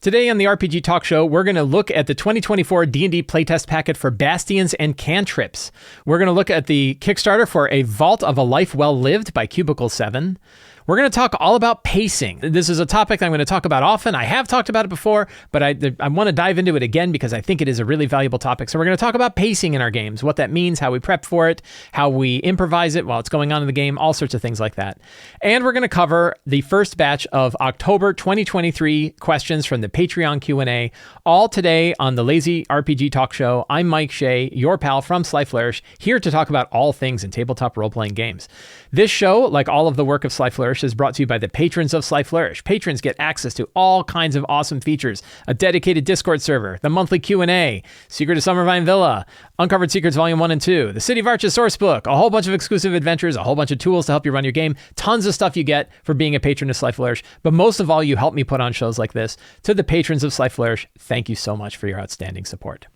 Today on the RPG Talk Show, we're going to look at the 2024 D&D playtest packet for Bastions and Cantrips. We're going to look at the Kickstarter for A Vault of a Life Well Lived by Cubicle 7. We're going to talk all about pacing. This is a topic that I'm going to talk about often. I have talked about it before, but I want to dive into it again because I think it is a really valuable topic. So we're going to talk about pacing in our games, what that means, how we prep for it, how we improvise it while it's going on in the game, all sorts of things like that. And we're going to cover the first batch of October 2023 questions from the Patreon Q&A, all today on the Lazy RPG Talk Show. I'm Mike Shea, your pal from Sly Flourish, here to talk about all things in tabletop role-playing games. This show, like all of the work of Sly Flourish, is brought to you by the patrons of Sly Flourish. Patrons get access to all kinds of awesome features, a dedicated Discord server, the monthly Q&A, Secret of Summervine Villa, Uncovered Secrets Volume 1 and 2, the City of Arches Sourcebook, a whole bunch of exclusive adventures, a whole bunch of tools to help you run your game, tons of stuff you get for being a patron of Sly Flourish. But most of all, you help me put on shows like this. To the patrons of Sly Flourish, thank you so much for your outstanding support.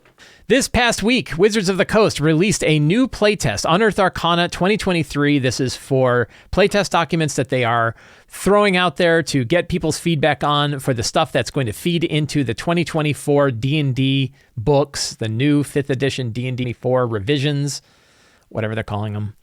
This past week, Wizards of the Coast released a new playtest, Unearthed Arcana 2023. This is for playtest documents that they are throwing out there to get people's feedback on for the stuff that's going to feed into the 2024 D&D books, the new 5th edition D&D 4 revisions, whatever they're calling them.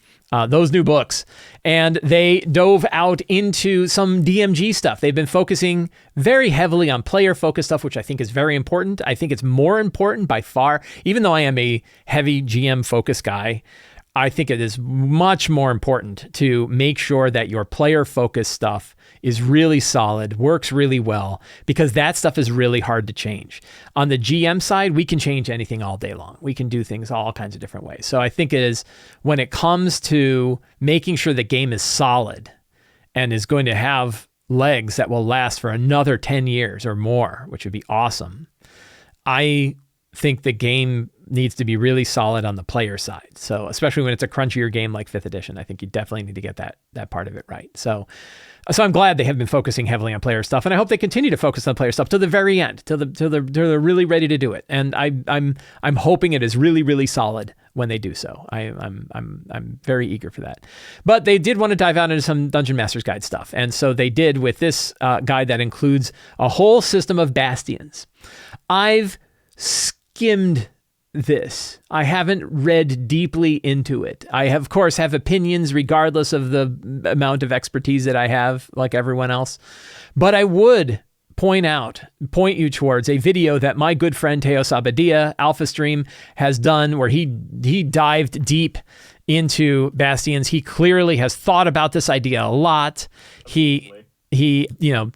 Those new books. And they dove out into some DMG stuff. They've been focusing very heavily on player-focused stuff, which I think is very important. I think it's more important by far. Even though I am a heavy GM-focused guy, I think it is much more important to make sure that your player-focused stuff is really solid, works really well, because that stuff is really hard to change. On the GM side, we can change anything all day long. We can do things all kinds of different ways. So I think it is, when it comes to making sure the game is solid and is going to have legs that will last for another 10 years or more, which would be awesome, I think the game needs to be really solid on the player side. So especially when it's a crunchier game like 5th edition, I think you definitely need to get that part of it right. So I'm glad they have been focusing heavily on player stuff, and I hope they continue to focus on player stuff to the very end, till they're really ready to do it. And I'm hoping it is really, really solid when they do so. I'm very eager for that. But they did want to dive out into some Dungeon Master's Guide stuff, and so they did with this guide that includes a whole system of bastions. I've skimmed this. I haven't read deeply into it. I of course have opinions regardless of the amount of expertise that I have, like everyone else. But I would point you towards a video that my good friend Teos Abadia, Alphastream, has done, where he dived deep into Bastions. He clearly has thought about this idea a lot. He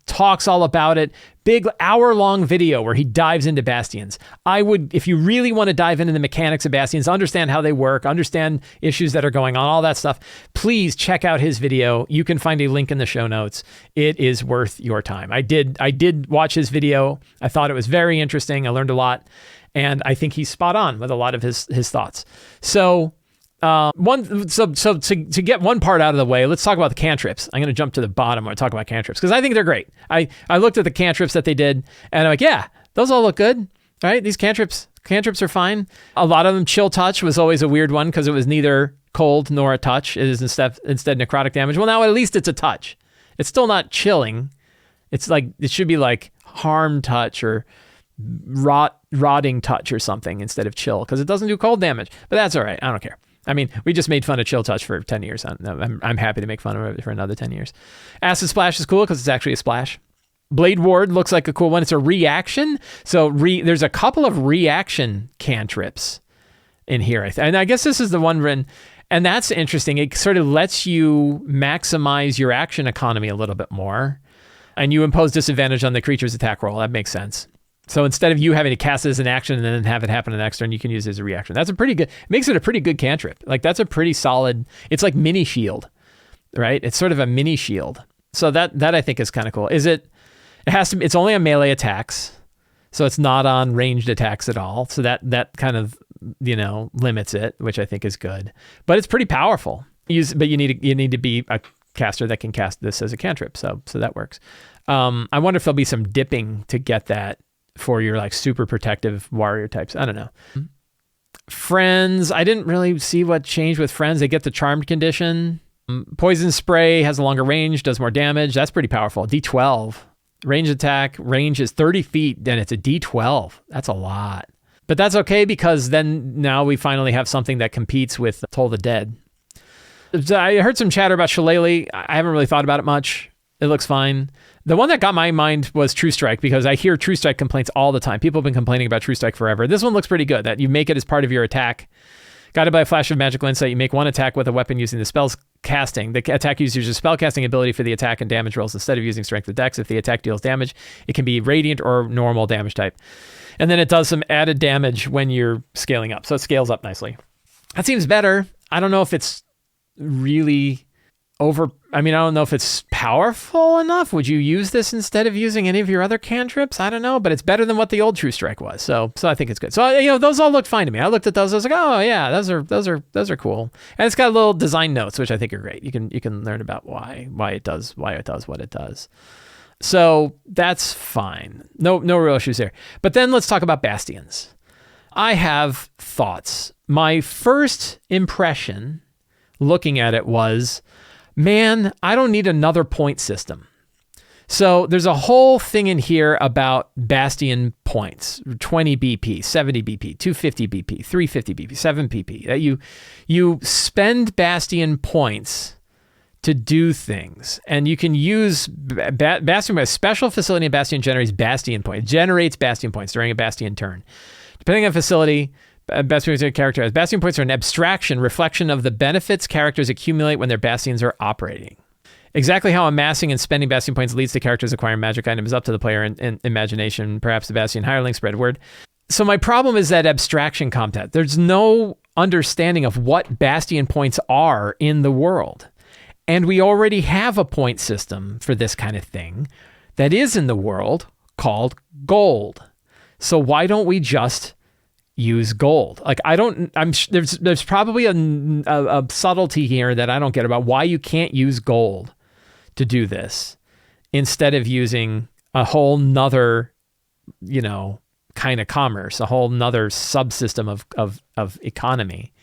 talks all about it. Big hour-long video where he dives into Bastions. I would, if you really want to dive into the mechanics of Bastions, understand how they work, understand issues that are going on, all that stuff, please check out his video. You can find a link in the show notes. It is worth your time. I did watch his video. I thought it was very interesting. I learned a lot, and I think he's spot on with a lot of his thoughts. So to get one part out of the way, let's talk about the cantrips. I'm going to jump to the bottom when I talk about cantrips, because I think they're great. I looked at the cantrips that they did, and I'm like, yeah, those all look good, right? These cantrips are fine. A lot of them, chill touch was always a weird one because it was neither cold nor a touch. It is instead necrotic damage. Well, now at least it's a touch. It's still not chilling. It's like, it should be like harm touch or rotting touch or something instead of chill, because it doesn't do cold damage. But that's all right. I don't care. I mean, we just made fun of Chill Touch for 10 years. I'm happy to make fun of it for another 10 years. Acid Splash is cool because it's actually a splash. Blade Ward looks like a cool one. It's a reaction. So there's a couple of reaction cantrips in here. And I guess this is the one written, and that's interesting. It sort of lets you maximize your action economy a little bit more, and you impose disadvantage on the creature's attack roll. That makes sense. So instead of you having to cast it as an action and then have it happen the next turn, you can use it as a reaction. That's makes it a pretty good cantrip. Like, that's a pretty solid, it's like mini shield, right? It's sort of a mini shield. So that I think is kind of cool. It's only on melee attacks, so it's not on ranged attacks at all. So that kind of, limits it, which I think is good. But it's pretty powerful. But you need to be a caster that can cast this as a cantrip. So that works. I wonder if there'll be some dipping to get that for your like super protective warrior types. I don't know. Friends, I didn't really see what changed with friends. They get the charmed condition. Poison spray has a longer range, does more damage. That's pretty powerful. D12. Range attack, range is 30 feet, then it's a D12. That's a lot. But that's okay because then now we finally have something that competes with Toll the Dead. I heard some chatter about Shillelagh. I haven't really thought about it much. It looks fine. The one that got my mind was True Strike because I hear True Strike complaints all the time. People have been complaining about True Strike forever. This one looks pretty good, that you make it as part of your attack. Guided by a flash of magical insight, you make one attack with a weapon using the spell's casting. The attack uses your spell casting ability for the attack and damage rolls instead of using strength of dex. If the attack deals damage, it can be radiant or normal damage type. And then it does some added damage when you're scaling up. So it scales up nicely. That seems better. I don't know if it's really I don't know if it's powerful enough. Would you use this instead of using any of your other cantrips? I don't know, but it's better than what the old True Strike was. So I think it's good. So, those all look fine to me. I looked at those. I was like, oh yeah, those are cool. And it's got little design notes, which I think are great. You can learn about why it does what it does. So that's fine. No real issues there. But then let's talk about Bastions. I have thoughts. My first impression looking at it was, man, I don't need another point system. So there's a whole thing in here about Bastion points, 20 BP, 70 BP, 250 BP, 350 BP, 7 BP, that you spend Bastion points to do things. And you can use Bastion by a special facility in Bastion generates Bastion points during a Bastion turn. Depending on facility, Bastion points are characterized. Bastion points are an abstraction, reflection of the benefits characters accumulate when their Bastions are operating. Exactly how amassing and spending Bastion points leads to characters acquiring magic items is up to the player in imagination. Perhaps the Bastion hireling spread word. So my problem is that abstraction content. There's no understanding of what Bastion points are in the world. And we already have a point system for this kind of thing that is in the world called gold. So why don't we just use gold? Like, there's probably a subtlety here that I don't get about why you can't use gold to do this instead of using a whole nother, kind of commerce, a whole nother subsystem of economy.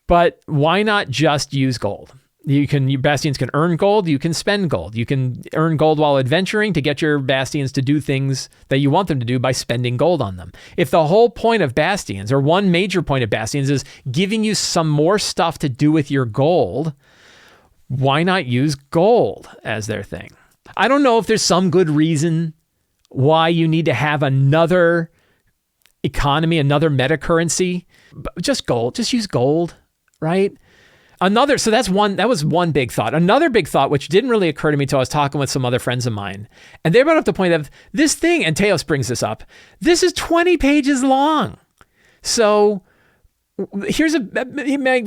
But why not just use gold? Bastions can earn gold, you can spend gold. You can earn gold while adventuring to get your Bastions to do things that you want them to do by spending gold on them. If the whole point of Bastions, or one major point of Bastions, is giving you some more stuff to do with your gold, why not use gold as their thing? I don't know if there's some good reason why you need to have another economy, another meta currency. Just gold, just use gold, right? So that was one big thought. Another big thought, which didn't really occur to me until I was talking with some other friends of mine, and they brought up the point of this thing, and Teos brings this up, this is 20 pages long. So here's my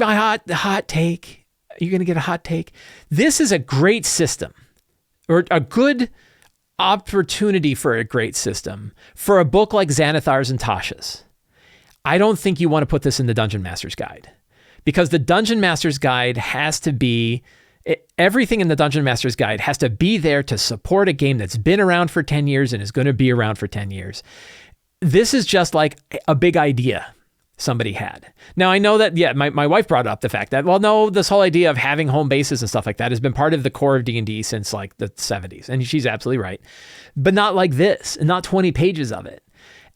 hot take. You're going to get a hot take. This is a great system, or a good opportunity for a great system for a book like Xanathar's and Tasha's. I don't think you want to put this in the Dungeon Master's Guide. Because the Dungeon Master's Guide everything in the Dungeon Master's Guide has to be there to support a game that's been around for 10 years and is going to be around for 10 years. This is just like a big idea somebody had. Now, I know that, my wife brought up the fact that, this whole idea of having home bases and stuff like that has been part of the core of D&D since like the 70s. And she's absolutely right. But not like this, and not 20 pages of it.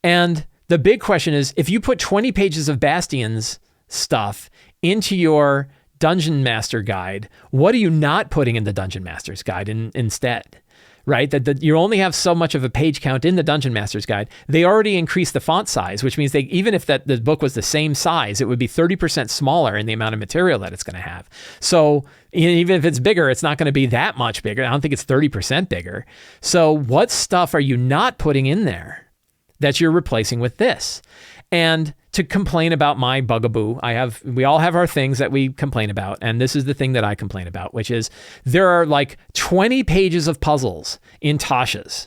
And the big question is, if you put 20 pages of Bastions stuff into your Dungeon Master Guide, what are you not putting in the Dungeon Master's Guide instead? Right? That you only have so much of a page count in the Dungeon Master's Guide. They already increased the font size, which means even if the book was the same size, it would be 30% smaller in the amount of material that it's going to have. So even if it's bigger, it's not going to be that much bigger. I don't think it's 30% bigger. So what stuff are you not putting in there that you're replacing with this? And to complain about my bugaboo, we all have our things that we complain about. And this is the thing that I complain about, which is there are like 20 pages of puzzles in Tasha's.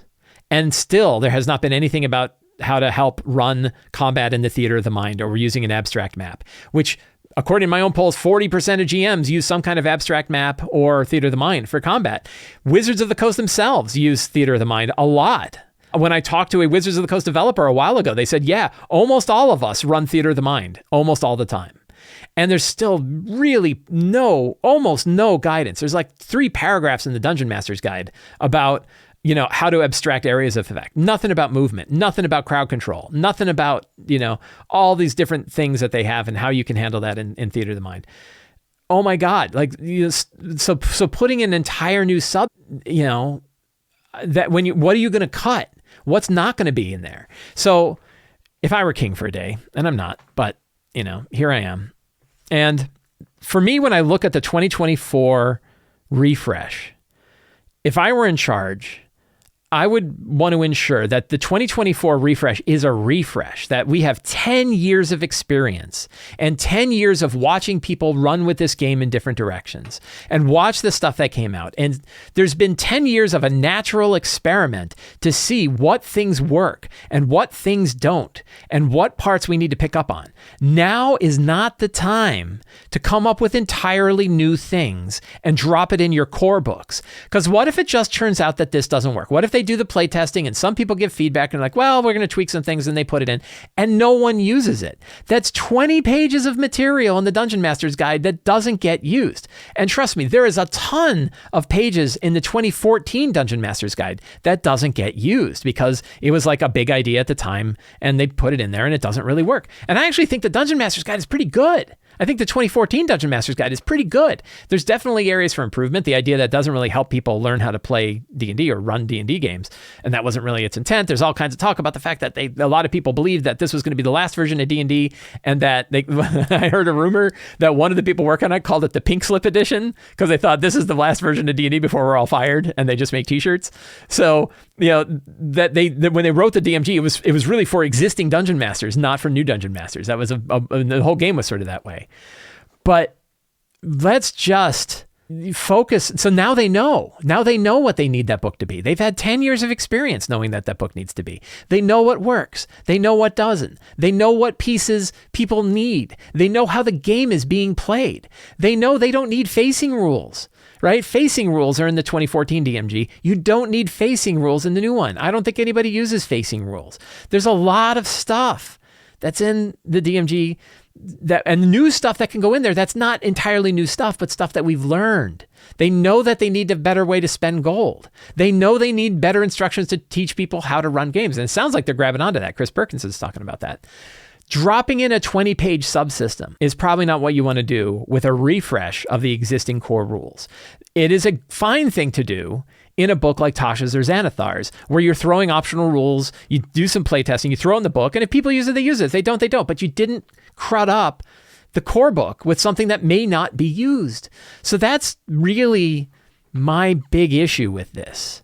And still there has not been anything about how to help run combat in the theater of the mind, or we're using an abstract map, which according to my own polls, 40% of GMs use some kind of abstract map or theater of the mind for combat. Wizards of the Coast themselves use theater of the mind a lot. When I talked to a Wizards of the Coast developer a while ago, they said, yeah, almost all of us run Theater of the Mind almost all the time. And there's still really almost no guidance. There's like 3 paragraphs in the Dungeon Master's Guide about how to abstract areas of effect. Nothing about movement, nothing about crowd control, nothing about, all these different things that they have and how you can handle that in theater of the mind. Oh my God. Like, so putting an entire new sub, that what are you going to cut? What's not going to be in there? So if I were king for a day, and I'm not, but here I am. And for me, when I look at the 2024 refresh, if I were in charge, I would want to ensure that the 2024 refresh is a refresh, that we have 10 years of experience and 10 years of watching people run with this game in different directions and watch the stuff that came out. And there's been 10 years of a natural experiment to see what things work and what things don't and what parts we need to pick up on. Now is not the time to come up with entirely new things and drop it in your core books. Because what if it just turns out that this doesn't work? What if they do the play testing and some people give feedback and like, well, we're going to tweak some things, and they put it in and no one uses it? That's 20 pages of material in the Dungeon Master's Guide that doesn't get used. And trust me, there is a ton of pages in the 2014 Dungeon Master's Guide that doesn't get used because it was like a big idea at the time and they put it in there and it doesn't really work. And I actually think the Dungeon Master's Guide is pretty good. I think the 2014 Dungeon Master's Guide is pretty good. There's definitely areas for improvement. The idea that doesn't really help people learn how to play D&D or run D&D games, and that wasn't really its intent. There's all kinds of talk about the fact that a lot of people believed that this was going to be the last version of D&D, and that I heard a rumor that one of the people working on it called it the Pink Slip Edition because they thought this is the last version of D&D before we're all fired, and they just make T-shirts. So that when they wrote the DMG, it was really for existing Dungeon Masters, not for new Dungeon Masters. That was the whole game was sort of that way. But let's just focus. So now they know what they need that book to be. They've had 10 years of experience knowing that book needs to be. They know what works. They know what doesn't. They know what pieces people need. They know how the game is being played. They know they don't need facing rules, right? Facing rules are in the 2014 DMG. You don't need facing rules in the new one. I don't think anybody uses facing rules. There's a lot of stuff that's in the DMG and new stuff that can go in there that's not entirely new stuff, but stuff that we've learned. They know that they need a better way to spend gold. They know they need better instructions to teach people how to run games. And it sounds like they're grabbing onto that. Chris Perkins is talking about that. Dropping in a 20-page subsystem is probably not what you want to do with a refresh of the existing core rules. It is a fine thing to do in a book like Tasha's or Xanathar's, where you're throwing optional rules, you do some playtesting, you throw in the book, and if people use it, they use it. If they don't, they don't. But you didn't crud up the core book with something that may not be used. So that's really my big issue with this,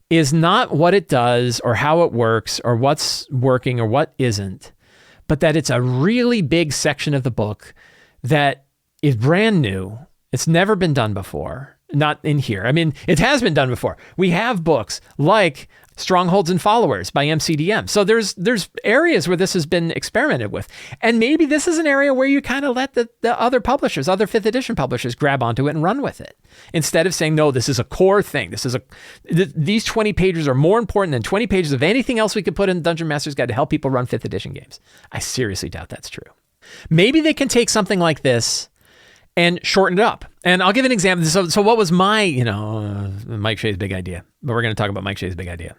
is not what it does or how it works or what's working or what isn't, but that it's a really big section of the book that is brand new. It's never been done before. Not in here. I mean, it has been done before. We have books like Strongholds and Followers by MCDM. So there's areas where this has been experimented with. And maybe this is an area where you kind of let the other publishers, other 5th edition publishers grab onto it and run with it. Instead of saying, no, this is a core thing. These 20 pages are more important than 20 pages of anything else we could put in the Dungeon Master's Guide to help people run 5th edition games. I seriously doubt that's true. Maybe they can take something like this and shorten it up. And I'll give an example. So what was my, Mike Shea's big idea? But we're going to talk about Mike Shea's big idea.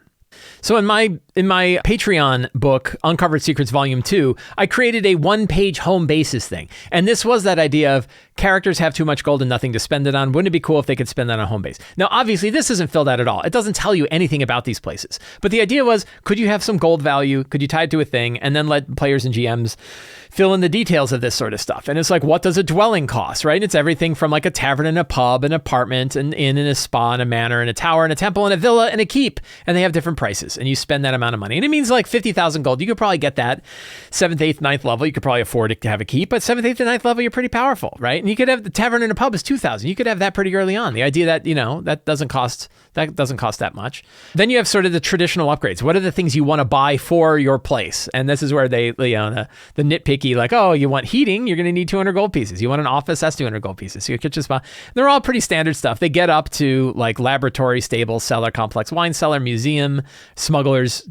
So in my Patreon book, Uncovered Secrets Volume 2, I created a one-page home basis thing. And this was that idea of characters have too much gold and nothing to spend it on. Wouldn't it be cool if they could spend that on home base? Now, obviously, this isn't filled out at all. It doesn't tell you anything about these places. But the idea was, could you have some gold value? Could you tie it to a thing? And then let players and GMs fill in the details of this sort of stuff. And it's like, what does a dwelling cost, right? It's everything from like a tavern and a pub, an apartment, an inn and a spa and a manor and a tower and a temple and a villa and a keep. And they have different prices. And you spend that amount of money. And it means like 50,000 gold. You could probably get that 7th, 8th, 9th level. You could probably afford to have a keep. But 7th, 8th, and 9th level, you're pretty powerful, right? And you could have the tavern and a pub is 2,000. You could have that pretty early on. The idea that, that doesn't cost that much. Then you have sort of the traditional upgrades. What are the things you want to buy for your place? And this is where they, the nitpicky, like, oh, you want heating, you're going to need 200 gold pieces. You want an office, that's 200 gold pieces. So your kitchen spa, they're all pretty standard stuff. They get up to like laboratory, stable, cellar, complex wine cellar, museum, smugglers,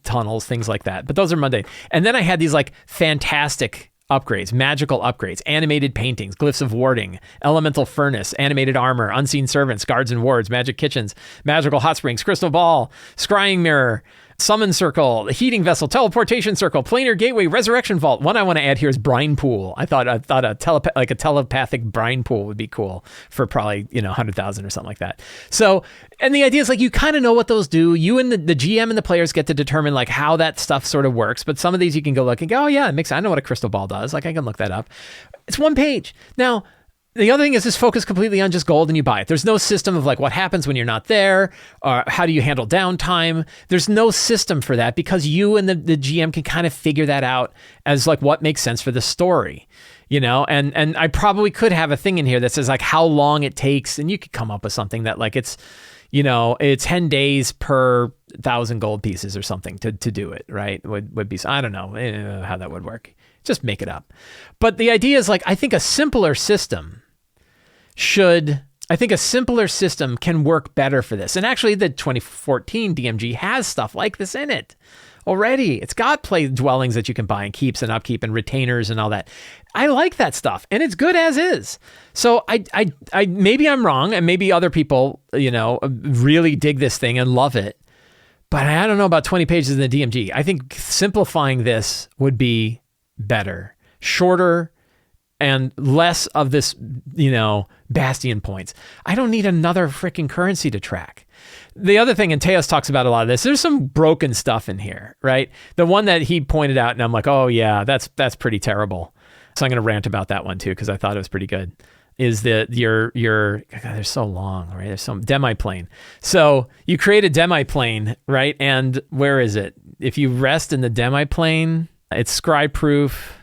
tunnels, things like that. But those are mundane. And then I had these like fantastic upgrades, magical upgrades, animated paintings, glyphs of warding, elemental furnace, animated armor, unseen servants, guards and wards, magic kitchens, magical hot springs, crystal ball, scrying mirror, summon circle, heating vessel, teleportation circle, planar gateway, resurrection vault. One I want to add here is brine pool. I thought a telepathic brine pool would be cool for probably 100,000 or something like that. So, and the idea is like you kind of know what those do. You and the GM and the players get to determine like how that stuff sort of works. But some of these you can go look and go, oh yeah, it makes. I know what a crystal ball does. Like I can look that up. It's one page now. The other thing is this focus completely on just gold and you buy it. There's no system of like what happens when you're not there or how do you handle downtime. There's no system for that because you and the GM can kind of figure that out as like what makes sense for the story, and I probably could have a thing in here that says like how long it takes and you could come up with something that like it's 10 days per 1,000 gold pieces or something to do it, right? Would be, I don't know how that would work. Just make it up. But the idea is like, I think a simpler system can work better for this. And actually the 2014 DMG has stuff like this in it already. It's got play dwellings that you can buy and keeps and upkeep and retainers and all that. I like that stuff and it's good as is. So I maybe I'm wrong and maybe other people, really dig this thing and love it. But I don't know about 20 pages in the DMG. I think simplifying this would be better, shorter, and less of this, bastion points. I don't need another freaking currency to track. The other thing, and Teos talks about a lot of this, there's some broken stuff in here, right? The one that he pointed out, and I'm like, oh yeah, that's pretty terrible. So I'm going to rant about that one too, because I thought it was pretty good. Is that your God, they're so long, right? There's some demi-plane. So you create a demi-plane, right? And where is it? If you rest in the demi-plane, it's scry proof,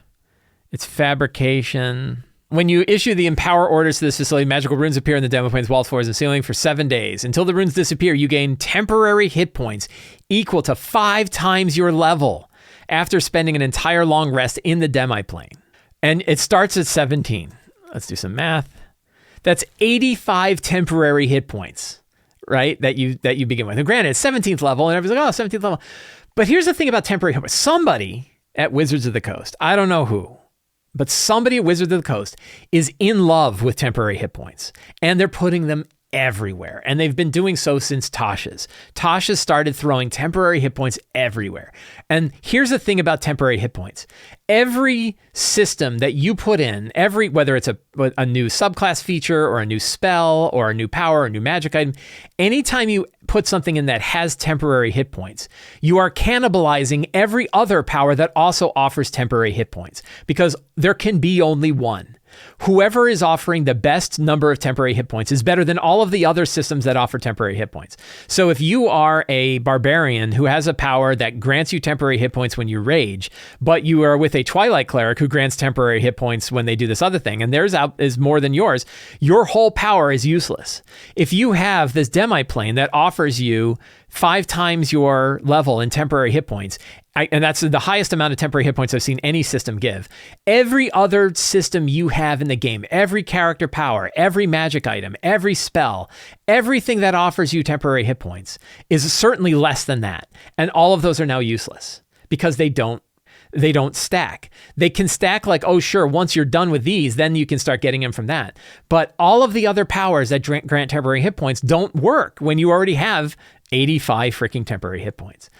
it's fabrication. When you issue the empower orders to this facility, magical runes appear in the demo planes, walls, floors, and ceiling for 7 days. Until the runes disappear, you gain temporary hit points equal to 5 times your level after spending an entire long rest in the demi-plane. And it starts at 17. Let's do some math. That's 85 temporary hit points, right? That you begin with. And granted, it's 17th level, and everybody's like, oh, 17th level. But here's the thing about temporary hit points. Somebody at Wizards of the Coast, I don't know who, but somebody at Wizards of the Coast is in love with temporary hit points, and they're putting them everywhere. And they've been doing so since Tasha's. Tasha's started throwing temporary hit points everywhere. And here's the thing about temporary hit points. Every system that you put in, whether it's a new subclass feature or a new spell or a new power or a new magic item, anytime you put something in that has temporary hit points, you are cannibalizing every other power that also offers temporary hit points because there can be only one. Whoever is offering the best number of temporary hit points is better than all of the other systems that offer temporary hit points. So if you are a barbarian who has a power that grants you temporary hit points when you rage, but you are with a Twilight Cleric who grants temporary hit points when they do this other thing, and theirs is more than yours, your whole power is useless. If you have this demi-plane that offers you 5 times your level in temporary hit points, and that's the highest amount of temporary hit points I've seen any system give. Every other system you have in the game, every character power, every magic item, every spell, everything that offers you temporary hit points is certainly less than that. And all of those are now useless because they don't stack. They can stack like, oh, sure, once you're done with these, then you can start getting them from that. But all of the other powers that grant temporary hit points don't work when you already have 85 freaking temporary hit points.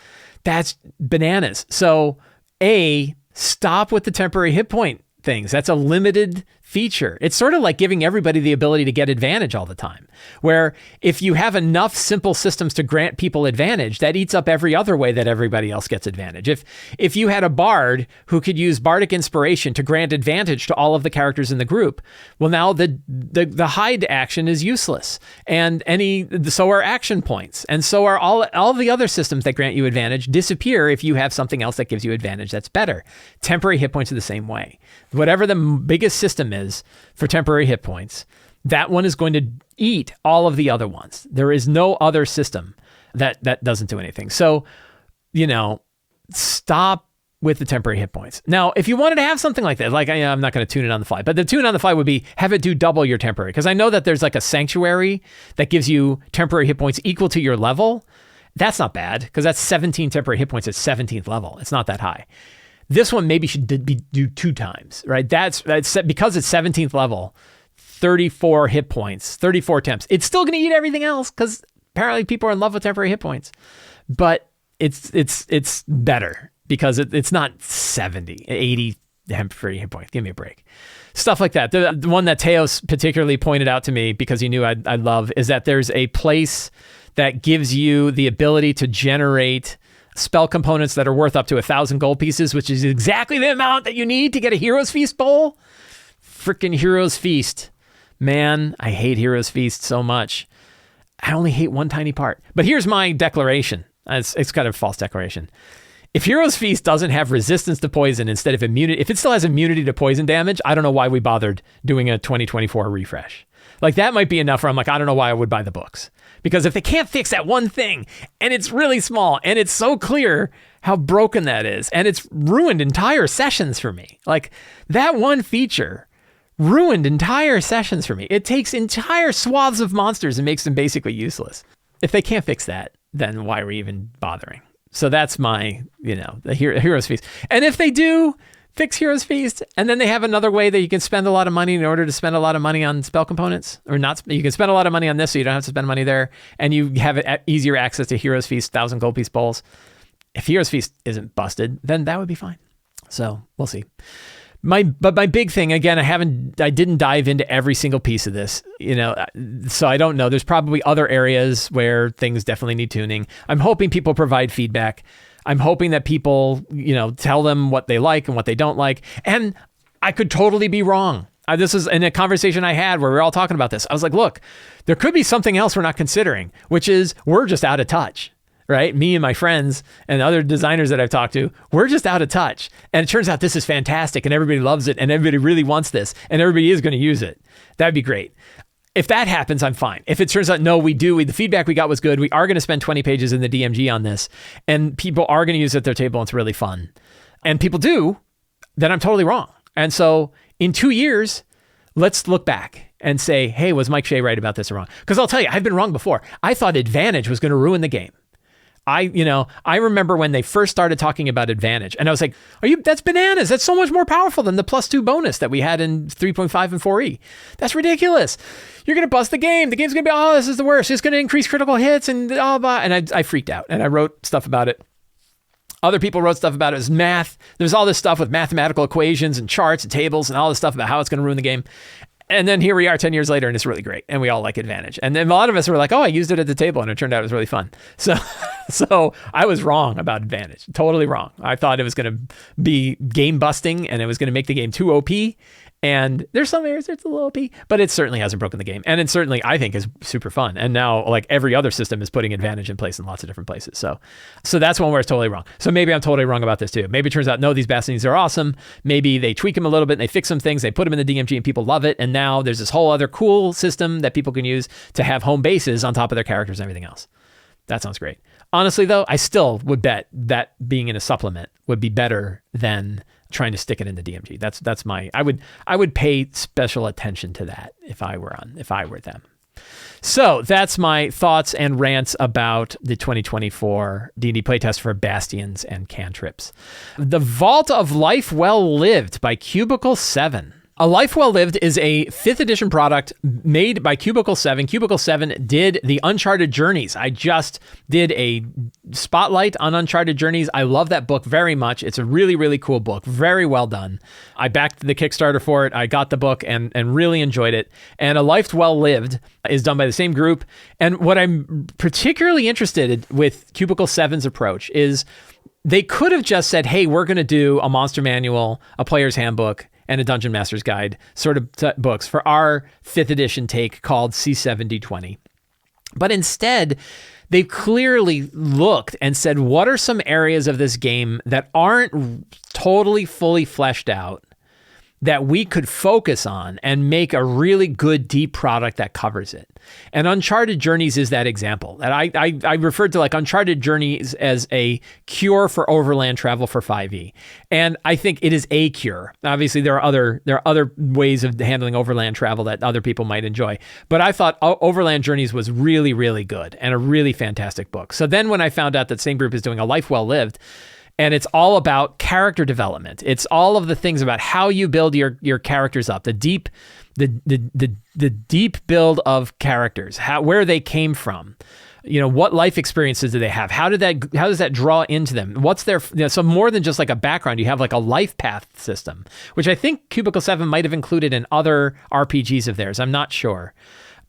That's bananas. So stop with the temporary hit point things. That's a limited feature. It's sort of like giving everybody the ability to get advantage all the time, where if you have enough simple systems to grant people advantage, that eats up every other way that everybody else gets advantage. If you had a bard who could use bardic inspiration to grant advantage to all of the characters in the group, well, now the hide action is useless, and so are action points, and so are all the other systems that grant you advantage disappear if you have something else that gives you advantage that's better. Temporary hit points are the same way. Whatever the biggest system is for temporary hit points, that one is going to eat all of the other ones. There is no other system that doesn't do anything. So, stop with the temporary hit points. Now, if you wanted to have something like that, like I'm not going to tune it on the fly, but the tune on the fly would be have it do double your temporary. Because I know that there's like a sanctuary that gives you temporary hit points equal to your level. That's not bad because that's 17 temporary hit points at 17th level. It's not that high. This one maybe should do 2 times, right? That's because it's 17th level, 34 hit points, 34 temps. It's still going to eat everything else because apparently people are in love with temporary hit points. But it's better because it's not 70, 80 temporary hit points. Give me a break. Stuff like that. The one that Teos particularly pointed out to me because he knew I'd love is that there's a place that gives you the ability to generate spell components that are worth up to 1,000 gold pieces, which is exactly the amount that you need to get a Hero's Feast bowl. Freaking Hero's Feast. Man, I hate Hero's Feast so much. I only hate one tiny part. But here's my declaration. It's kind of a false declaration. If Hero's Feast doesn't have resistance to poison instead of immunity, if it still has immunity to poison damage, I don't know why we bothered doing a 2024 refresh. Like that might be enough where I'm like, I don't know why I would buy the books. Because if they can't fix that one thing, and it's really small, and it's so clear how broken that is, and it's ruined entire sessions for me. Like that one feature ruined entire sessions for me. It takes entire swaths of monsters and makes them basically useless. If they can't fix that, then why are we even bothering? So that's my, the Hero's Feast. And if they do fix Hero's Feast, and then they have another way that you can spend a lot of money in order to spend a lot of money on spell components, or not, you can spend a lot of money on this so you don't have to spend money there, and you have easier access to Hero's Feast, 1,000 gold piece bowls. If Hero's Feast isn't busted, then that would be fine. So we'll see. But my big thing, again, I didn't dive into every single piece of this, so I don't know. There's probably other areas where things definitely need tuning. I'm hoping people provide feedback. I'm hoping that people, tell them what they like and what they don't like. And I could totally be wrong. This is in a conversation I had where we were all talking about this. I was like, look, there could be something else we're not considering, which is we're just out of touch. Right? Me and my friends and other designers that I've talked to, we're just out of touch. And it turns out this is fantastic and everybody loves it and everybody really wants this and everybody is going to use it. That'd be great. If that happens, I'm fine. If it turns out, no, the feedback we got was good. We are going to spend 20 pages in the DMG on this and people are going to use it at their table and it's really fun. And people do, then I'm totally wrong. And so in 2 years, let's look back and say, hey, was Mike Shea right about this or wrong? Because I'll tell you, I've been wrong before. I thought Advantage was going to ruin the game. I remember when they first started talking about Advantage and I was like, that's bananas. That's so much more powerful than the +2 bonus that we had in 3.5 and 4E. That's ridiculous. You're going to bust the game. The game's going to be, this is the worst. It's going to increase critical hits and blah, blah. And I freaked out and I wrote stuff about it. Other people wrote stuff about it as math. There's all this stuff with mathematical equations and charts and tables and all this stuff about how it's going to ruin the game. And then here we are 10 years later and it's really great. And we all like Advantage. And then a lot of us were like, I used it at the table and it turned out it was really fun. So I was wrong about Advantage. Totally wrong. I thought it was going to be game busting and it was going to make the game too OP. And there's some areas it's a little OP, but it certainly hasn't broken the game. And it certainly, I think, is super fun. And now like every other system is putting Advantage in place in lots of different places. So that's one where it's totally wrong. So maybe I'm totally wrong about this too. Maybe it turns out, no, these Bastions are awesome. Maybe they tweak them a little bit and they fix some things. They put them in the DMG and people love it. And now there's this whole other cool system that people can use to have home bases on top of their characters and everything else. That sounds great. Honestly, though, I still would bet that being in a supplement would be better than trying to stick it in the DMG. That's my, I would pay special attention to that if I were them. So that's my thoughts and rants about the 2024 D&D playtest for Bastions and Cantrips. The Vault of Life Well Lived by Cubicle 7. A Life Well Lived is a 5th edition product made by Cubicle 7. Cubicle 7 did the Uncharted Journeys. I just did a spotlight on Uncharted Journeys. I love that book very much. It's a really, really cool book. Very well done. I backed the Kickstarter for it. I got the book and really enjoyed it. And A Life Well Lived is done by the same group. And what I'm particularly interested in with Cubicle 7's approach is they could have just said, hey, we're going to do a monster manual, a player's handbook, and a Dungeon Master's Guide sort of books for our 5th edition take called C7020. But instead, they clearly looked and said, what are some areas of this game that aren't totally fully fleshed out that we could focus on and make a really good deep product that covers it? And Uncharted Journeys is that example. That I referred to like Uncharted Journeys as a cure for overland travel for 5e. And I think it is a cure. Obviously there are other ways of handling overland travel that other people might enjoy. But I thought Overland Journeys was really, really good and a really fantastic book. So then when I found out that same group is doing A Life Well Lived, And it's all about character development. It's all of the things about how you build your characters up, the deep build of characters, where they came from. What life experiences do they have? How does that draw into them? What's their, so more than just like a background, you have like a life path system, which I think Cubicle 7 might have included in other RPGs of theirs. I'm not sure.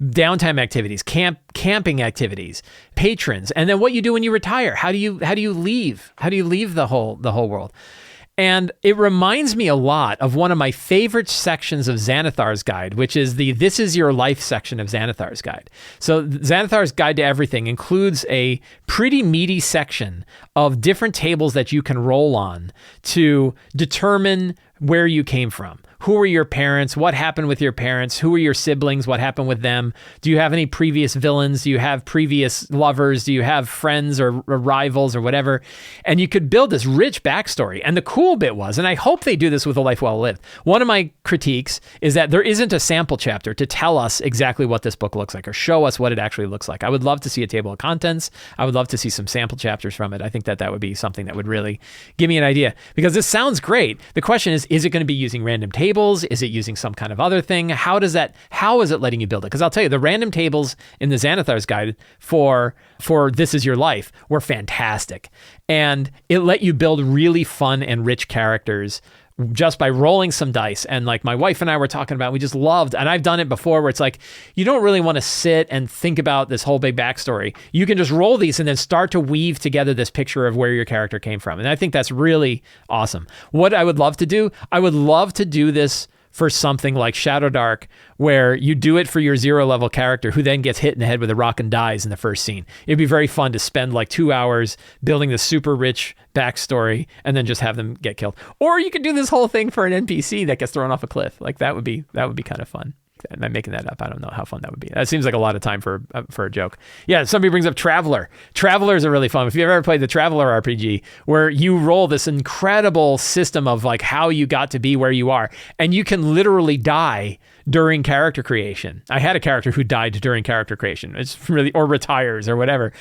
Downtime activities, camping activities, patrons, and then what you do when you retire. How do you leave? How do you leave the whole world? And it reminds me a lot of one of my favorite sections of Xanathar's Guide, which is the This Is Your Life section of Xanathar's Guide. So Xanathar's Guide to Everything includes a pretty meaty section of different tables that you can roll on to determine where you came from. Who were your parents? What happened with your parents? Who were your siblings? What happened with them? Do you have any previous villains? Do you have previous lovers? Do you have friends or rivals or whatever? And you could build this rich backstory. And the cool bit was, and I hope they do this with A Life Well Lived, one of my critiques is that there isn't a sample chapter to tell us exactly what this book looks like or show us what it actually looks like. I would love to see a table of contents. I would love to see some sample chapters from it. I think that would be something that would really give me an idea, because this sounds great. The question is it going to be using random tables? Is it using some kind of other thing? How is it letting you build it? Because I'll tell you, the random tables in the Xanathar's Guide for This Is Your Life were fantastic. And it let you build really fun and rich characters just by rolling some dice. And like my wife and I were talking about, we just loved, and I've done it before where it's like, you don't really want to sit and think about this whole big backstory. You can just roll these and then start to weave together this picture of where your character came from. And I think that's really awesome. What I would love to do, I would love to do this for something like Shadow Dark, where you do it for your 0 level character who then gets hit in the head with a rock and dies in the first scene. It'd be very fun to spend like 2 hours building this super rich backstory and then just have them get killed. Or you could do this whole thing for an NPC that gets thrown off a cliff. Like that would be kind of fun. I'm making that up. I don't know how fun that would be. That seems like a lot of time for a joke. Yeah, somebody brings up Traveler. Travelers are really fun. If you've ever played the Traveler RPG, where you roll this incredible system of like how you got to be where you are, and you can literally die during character creation. I had a character who died during character creation. It's really, or retires or whatever,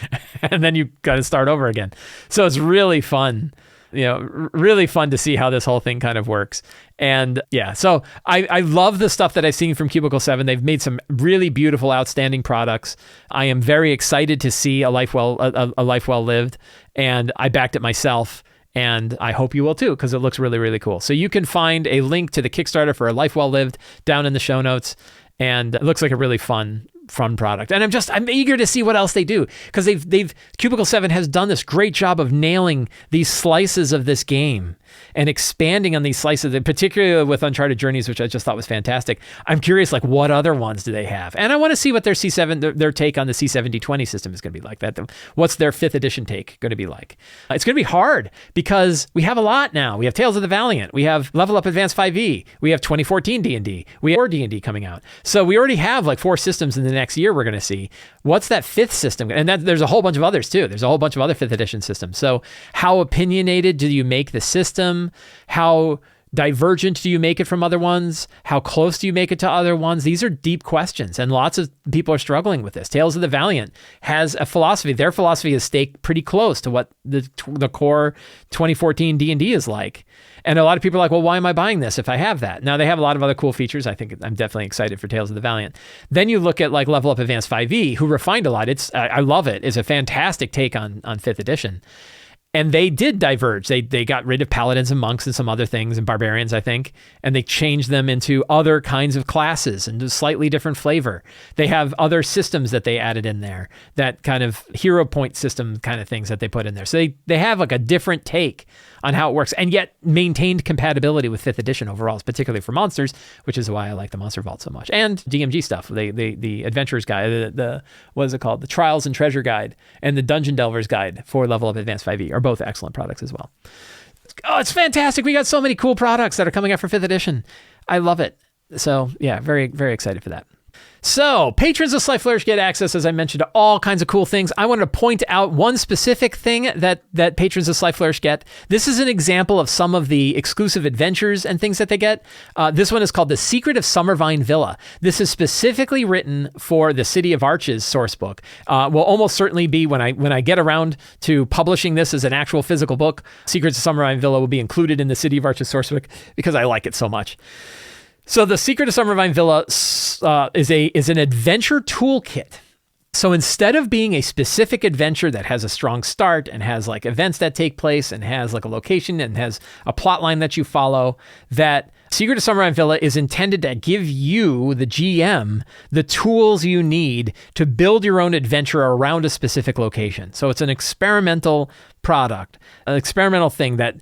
and then you got to start over again. So it's really fun. Really fun to see how this whole thing kind of works. And yeah, so I love the stuff that I've seen from Cubicle 7. They've made some really beautiful, outstanding products. I am very excited to see A Life Well Lived, and I backed it myself. And I hope you will too, because it looks really, really cool. So you can find a link to the Kickstarter for A Life Well Lived down in the show notes. And it looks like a really fun product. And I'm eager to see what else they do, because Cubicle 7 has done this great job of nailing these slices of this game and expanding on these slices, particularly with Uncharted Journeys, which I just thought was fantastic. I'm curious, like, what other ones do they have? And I want to see what their their take on the C7D20 system is going to be like. What's their 5th edition take going to be like? It's going to be hard because we have a lot now. We have Tales of the Valiant. We have Level Up Advanced 5e. We have 2014 D&D. We have more D&D coming out. So we already have like 4 systems in the next year we're going to see. What's that 5th system? And there's a whole bunch of others too. There's a whole bunch of other 5th edition systems. So how opinionated do you make the system? How divergent do you make it from other ones? How close do you make it to other ones? These are deep questions, and lots of people are struggling with this. Tales of the Valiant has a philosophy. Their philosophy is staked pretty close to what the core 2014 D&D is like. And a lot of people are like, well, why am I buying this if I have that? Now, they have a lot of other cool features. I think I'm definitely excited for Tales of the Valiant. Then you look at like Level Up Advanced 5e, who refined a lot. I love it. It's a fantastic take on 5th edition. And they did diverge. They got rid of paladins and monks and some other things, and barbarians, I think, and they changed them into other kinds of classes and a slightly different flavor. They have other systems that they added in there, that kind of hero point system kind of things that they put in there. So they have like a different take on how it works, and yet maintained compatibility with 5th edition overall, particularly for monsters, which is why I like the Monster Vault so much. And DMG stuff, the Adventurer's Guide, the what is it called? The Trials and Treasure Guide and the Dungeon Delver's Guide for Level Up Advanced 5e are both excellent products as well. Oh, it's fantastic. We got so many cool products that are coming out for 5th edition. I love it. So yeah, very, very excited for that. So, patrons of Sly Flourish get access, as I mentioned, to all kinds of cool things. I wanted to point out one specific thing that patrons of Sly Flourish get. This is an example of some of the exclusive adventures and things that they get. This one is called The Secret of Summervine Villa. This is specifically written for the City of Arches source book. Will almost certainly be, when I get around to publishing this as an actual physical book, Secrets of Summervine Villa will be included in the City of Arches source book because I like it so much. So The Secret of Summervine Villa is an adventure toolkit. So instead of being a specific adventure that has a strong start and has like events that take place and has like a location and has a plot line that you follow, that Secret of Summervine Villa is intended to give you, the GM, the tools you need to build your own adventure around a specific location. So it's an experimental product, an experimental thing that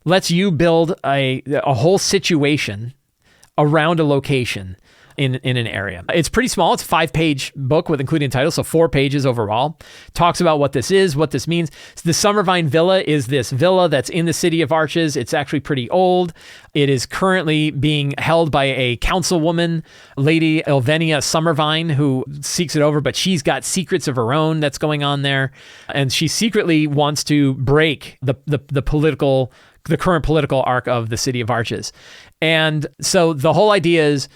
lets you build a whole situation around a location in an area. It's pretty small. It's a 5-page book with including title, so 4 pages overall. Talks about what this is, what this means. The Summervine Villa is this villa that's in the City of Arches. It's actually pretty old. It is currently being held by a councilwoman, Lady Elvenia Summervine, who seeks it over, but she's got secrets of her own that's going on there. And she secretly wants to break the current political arc of the City of Arches. And so the whole idea is,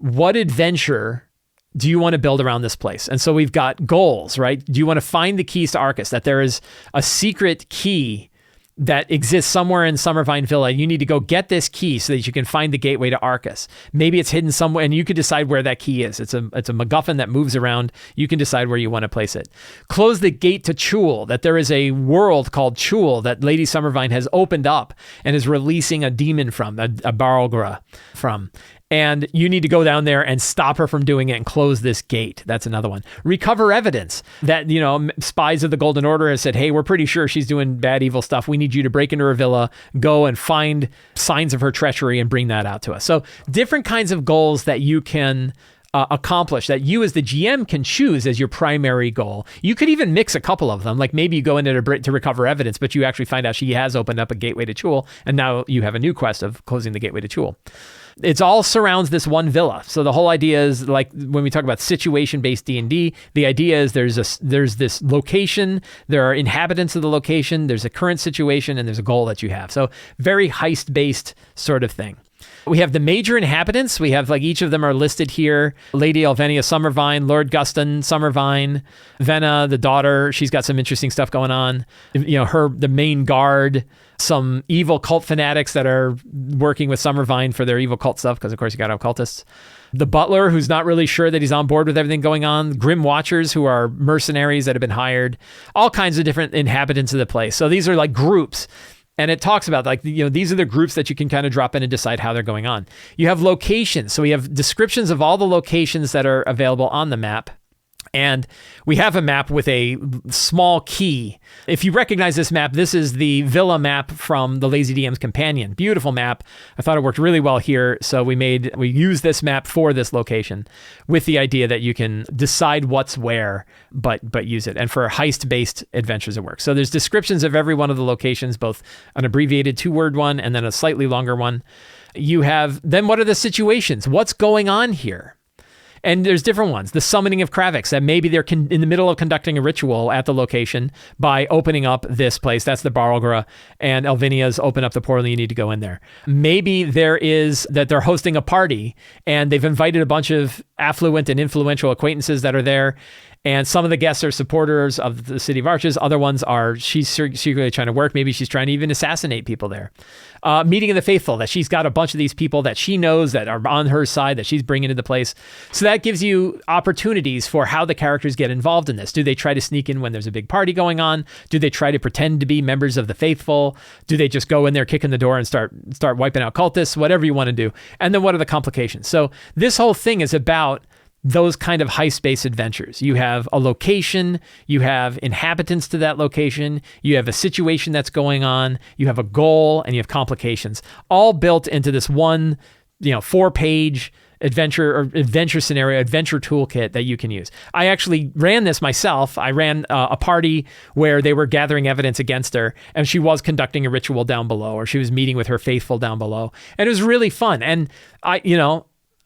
what adventure do you want to build around this place? And so we've got goals, right? Do you want to find the keys to Arcus, that there is a secret key that exists somewhere in Summervine Villa? You need to go get this key so that you can find the gateway to Arcus. Maybe it's hidden somewhere and you could decide where that key is. It's a MacGuffin that moves around. You can decide where you want to place it. Close the gate to Chul, that there is a world called Chul that Lady Summervine has opened up and is releasing a demon from, a Baralgra from. And you need to go down there and stop her from doing it and close this gate. That's another one. Recover evidence that, spies of the Golden Order has said, hey, we're pretty sure she's doing bad, evil stuff. We need you to break into her villa, go and find signs of her treachery and bring that out to us. So different kinds of goals that you can accomplish, that you as the GM can choose as your primary goal. You could even mix a couple of them. Like maybe you go into to recover evidence, but you actually find out she has opened up a gateway to Chul, and now you have a new quest of closing the gateway to Chul. It's all surrounds this one villa. So the whole idea is, like when we talk about situation-based D&D, the idea is there's this location, there are inhabitants of the location, there's a current situation, and there's a goal that you have. So very heist-based sort of thing. We have the major inhabitants. We have, like, each of them are listed here. Lady Elvenia Summervine, Lord Guston Summervine, Venna, the daughter. She's got some interesting stuff going on. The main guard, some evil cult fanatics that are working with Summervine for their evil cult stuff, because of course you got occultists. The butler, who's not really sure that he's on board with everything going on. Grim Watchers, who are mercenaries that have been hired. All kinds of different inhabitants of the place. So these are like groups. And it talks about, like, these are the groups that you can kind of drop in and decide how they're going on. You have locations. So we have descriptions of all the locations that are available on the map. And we have a map with a small key. If you recognize this map, this is the villa map from the Lazy DM's Companion. Beautiful map. I thought it worked really well here. So we used this map for this location with the idea that you can decide what's where, but use it. And for heist-based adventures, it works. So there's descriptions of every one of the locations, both an abbreviated 2-word one and then a slightly longer one. Then what are the situations? What's going on here? And there's different ones. The summoning of Kravix, that maybe they're in the middle of conducting a ritual at the location by opening up this place. That's the Baralgra. And Elvinia's open up the portal and you need to go in there. Maybe there is that they're hosting a party and they've invited a bunch of affluent and influential acquaintances that are there. And some of the guests are supporters of the City of Arches. Other ones are, she's secretly trying to work. Maybe she's trying to even assassinate people there. Meeting of the Faithful, that she's got a bunch of these people that she knows that are on her side that she's bringing into the place. So that gives you opportunities for how the characters get involved in this. Do they try to sneak in when there's a big party going on? Do they try to pretend to be members of the Faithful? Do they just go in there, kick in the door and start wiping out cultists? Whatever you want to do. And then what are the complications? So this whole thing is about those kind of heist-based adventures. You have a location, you have inhabitants to that location, you have a situation that's going on, you have a goal, and you have complications, all built into this one, 4-page adventure scenario, adventure toolkit that you can use. I actually ran this myself. I ran a party where they were gathering evidence against her, and she was conducting a ritual down below, or she was meeting with her faithful down below, and it was really fun. And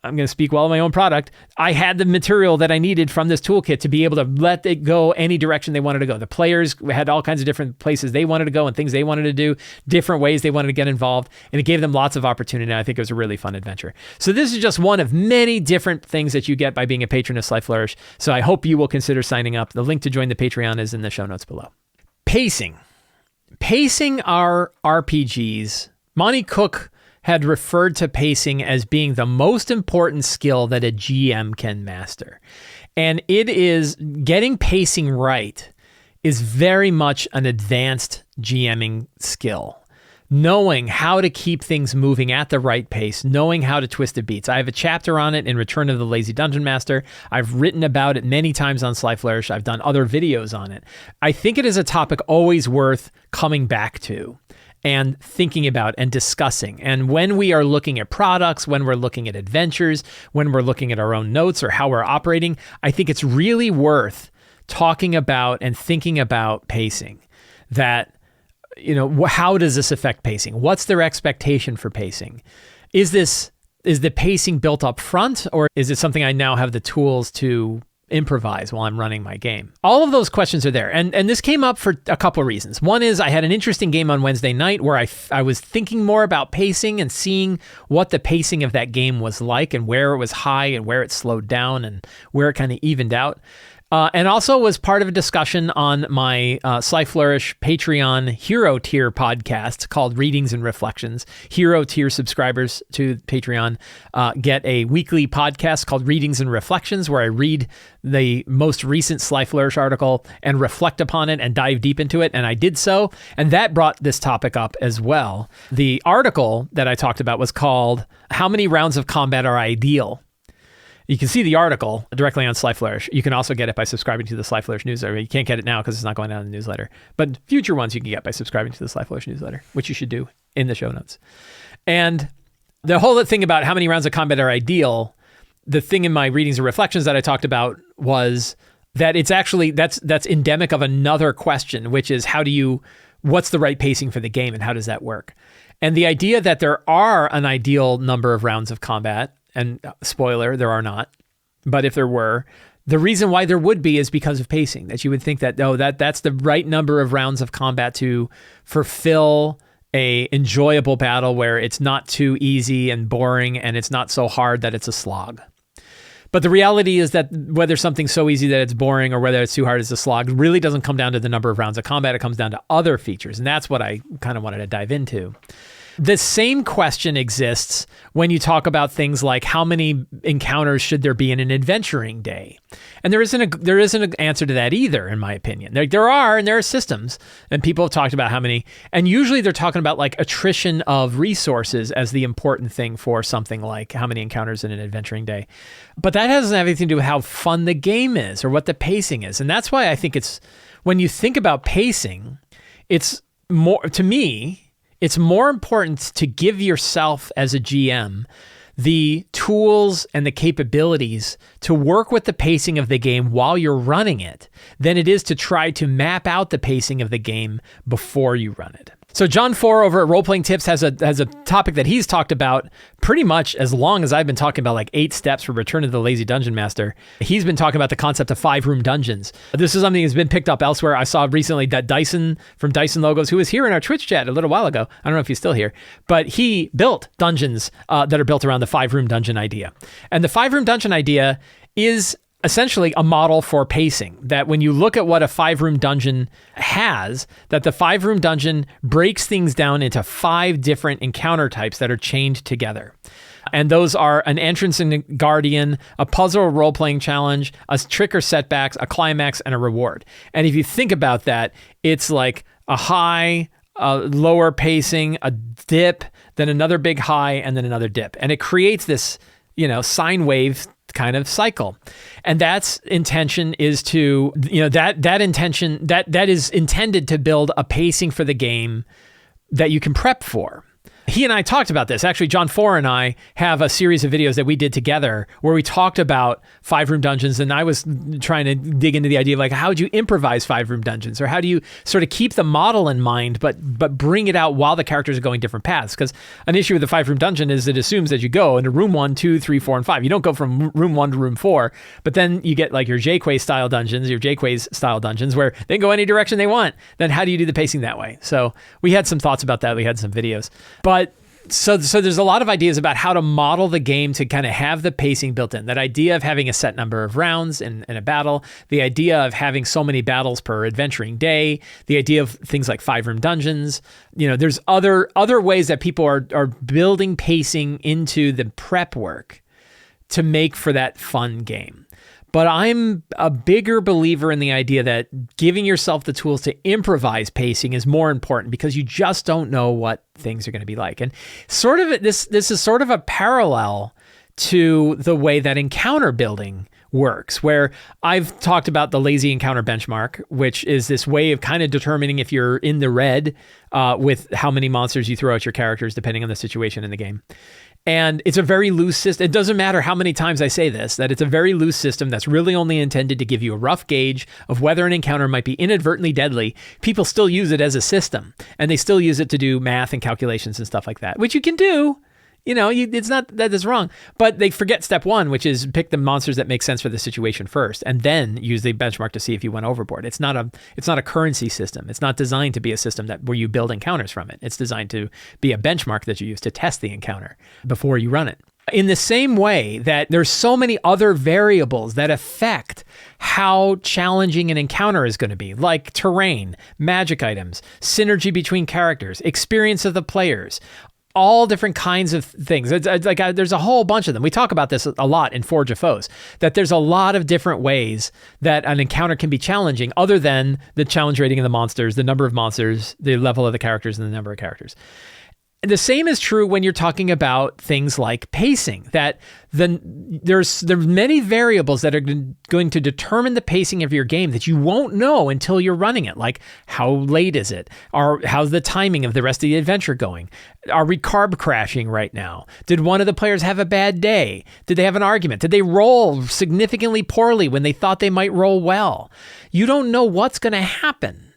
I'm going to speak well of my own product. I had the material that I needed from this toolkit to be able to let it go any direction they wanted to go. The players had all kinds of different places they wanted to go and things they wanted to do, different ways they wanted to get involved, and it gave them lots of opportunity. I think it was a really fun adventure. So this is just one of many different things that you get by being a patron of Sly Flourish. So I hope you will consider signing up. The link to join the Patreon is in the show notes below. Pacing our RPGs. Monty Cook had referred to pacing as being the most important skill that a GM can master. And it is getting pacing right is very much an advanced GMing skill. Knowing how to keep things moving at the right pace, knowing how to twist the beats. I have a chapter on it in Return of the Lazy Dungeon Master. I've written about it many times on Sly Flourish. I've done other videos on it. I think it is a topic always worth coming back to and thinking about and discussing. And when we are looking at products, when we're looking at adventures, when we're looking at our own notes or how we're operating, I think it's really worth talking about and thinking about pacing. That, how does this affect pacing? What's their expectation for pacing? Is the pacing built up front, or is it something I now have the tools to improvise while I'm running my game? All of those questions are there. And this came up for a couple of reasons. One is I had an interesting game on Wednesday night where I was thinking more about pacing and seeing what the pacing of that game was like and where it was high and where it slowed down and where it kind of evened out. And also was part of a discussion on my Sly Flourish Patreon Hero Tier podcast called Readings and Reflections. Hero Tier subscribers to Patreon get a weekly podcast called Readings and Reflections, where I read the most recent Sly Flourish article and reflect upon it and dive deep into it. And I did so. And that brought this topic up as well. The article that I talked about was called How Many Rounds of Combat Are Ideal? You can see the article directly on Sly Flourish. You can also get it by subscribing to the Sly Flourish newsletter. You can't get it now because it's not going out in the newsletter. But future ones you can get by subscribing to the Sly Flourish newsletter, which you should do in the show notes. And the whole thing about how many rounds of combat are ideal, the thing in my readings and reflections that I talked about was that it's actually, that's endemic of another question, which is what's the right pacing for the game and how does that work? And the idea that there are an ideal number of rounds of combat, and spoiler, there are not. But if there were, the reason why there would be is because of pacing. That you would think that, that's the right number of rounds of combat to fulfill a enjoyable battle where it's not too easy and boring and it's not so hard that it's a slog. But the reality is that whether something's so easy that it's boring or whether it's too hard as a slog really doesn't come down to the number of rounds of combat. It comes down to other features. And that's what I kind of wanted to dive into. The same question exists when you talk about things like how many encounters should there be in an adventuring day? And there isn't an answer to that either, in my opinion. There are systems, and people have talked about how many, and usually they're talking about like attrition of resources as the important thing for something like how many encounters in an adventuring day. But that doesn't have anything to do with how fun the game is or what the pacing is. And that's why I think when you think about pacing, it's more, to me, it's more important to give yourself as a GM the tools and the capabilities to work with the pacing of the game while you're running it than it is to try to map out the pacing of the game before you run it. So John Four over at Role Playing Tips has a topic that he's talked about pretty much as long as I've been talking about, like 8 steps for Return of the Lazy Dungeon Master. He's been talking about the concept of 5-room dungeons. This is something that's been picked up elsewhere. I saw recently that Dyson from Dyson Logos, who was here in our Twitch chat a little while ago, I don't know if he's still here, but he built dungeons that are built around the 5-room dungeon idea. And the 5-room dungeon idea is essentially a model for pacing, that when you look at what a 5-room dungeon has, that the 5-room dungeon breaks things down into 5 different encounter types that are chained together. And those are an entrance and a guardian, a puzzle or role-playing challenge, a trick or setbacks, a climax, and a reward. And if you think about that, it's like a high, a lower pacing, a dip, then another big high, and then another dip. And it creates this, sine wave kind of cycle. And that's intention is to, that intention, that is intended to build a pacing for the game that you can prep for. he and I talked about this. Actually, John Four and I have a series of videos that we did together where we talked about 5-room dungeons, and I was trying to dig into the idea of like, how would you improvise 5-room dungeons, or how do you sort of keep the model in mind, but bring it out while the characters are going different paths? Because an issue with the 5-room dungeon is it assumes that you go into room 1, 2, 3, 4, and 5. You don't go from room 1 to room 4, but then you get like your Jayquay style dungeons, your Jayquay's style dungeons, where they can go any direction they want. Then how do you do the pacing that way? So we had some thoughts about that. We had some videos, but so there's a lot of ideas about how to model the game to kind of have the pacing built in. That idea of having a set number of rounds in a battle, the idea of having so many battles per adventuring day, the idea of things like 5-room dungeons. There's other ways that people are building pacing into the prep work to make for that fun game. But I'm a bigger believer in the idea that giving yourself the tools to improvise pacing is more important, because you just don't know what things are going to be like. And sort of this is sort of a parallel to the way that encounter building works, where I've talked about the lazy encounter benchmark, which is this way of kind of determining if you're in the red with how many monsters you throw at your characters, depending on the situation in the game. And it's a very loose system. It doesn't matter how many times I say this, that it's a very loose system that's really only intended to give you a rough gauge of whether an encounter might be inadvertently deadly. People still use it as a system, and they still use it to do math and calculations and stuff like that, which you can do. It's not that is wrong, but they forget step 1, which is pick the monsters that make sense for the situation first, and then use the benchmark to see if you went overboard. It's not a currency system. It's not designed to be a system where you build encounters from it. It's designed to be a benchmark that you use to test the encounter before you run it. In the same way that there's so many other variables that affect how challenging an encounter is going to be, like terrain, magic items, synergy between characters, experience of the players, all different kinds of things. It's like there's a whole bunch of them. We talk about this a lot in Forge of Foes, that there's a lot of different ways that an encounter can be challenging, other than the challenge rating of the monsters, the number of monsters, the level of the characters, and the number of characters. The same is true when you're talking about things like pacing, that there's many variables that are going to determine the pacing of your game that you won't know until you're running it. Like, how late is it? Or how's the timing of the rest of the adventure going? Are we carb crashing right now? Did one of the players have a bad day? Did they have an argument? Did they roll significantly poorly when they thought they might roll well? You don't know what's going to happen.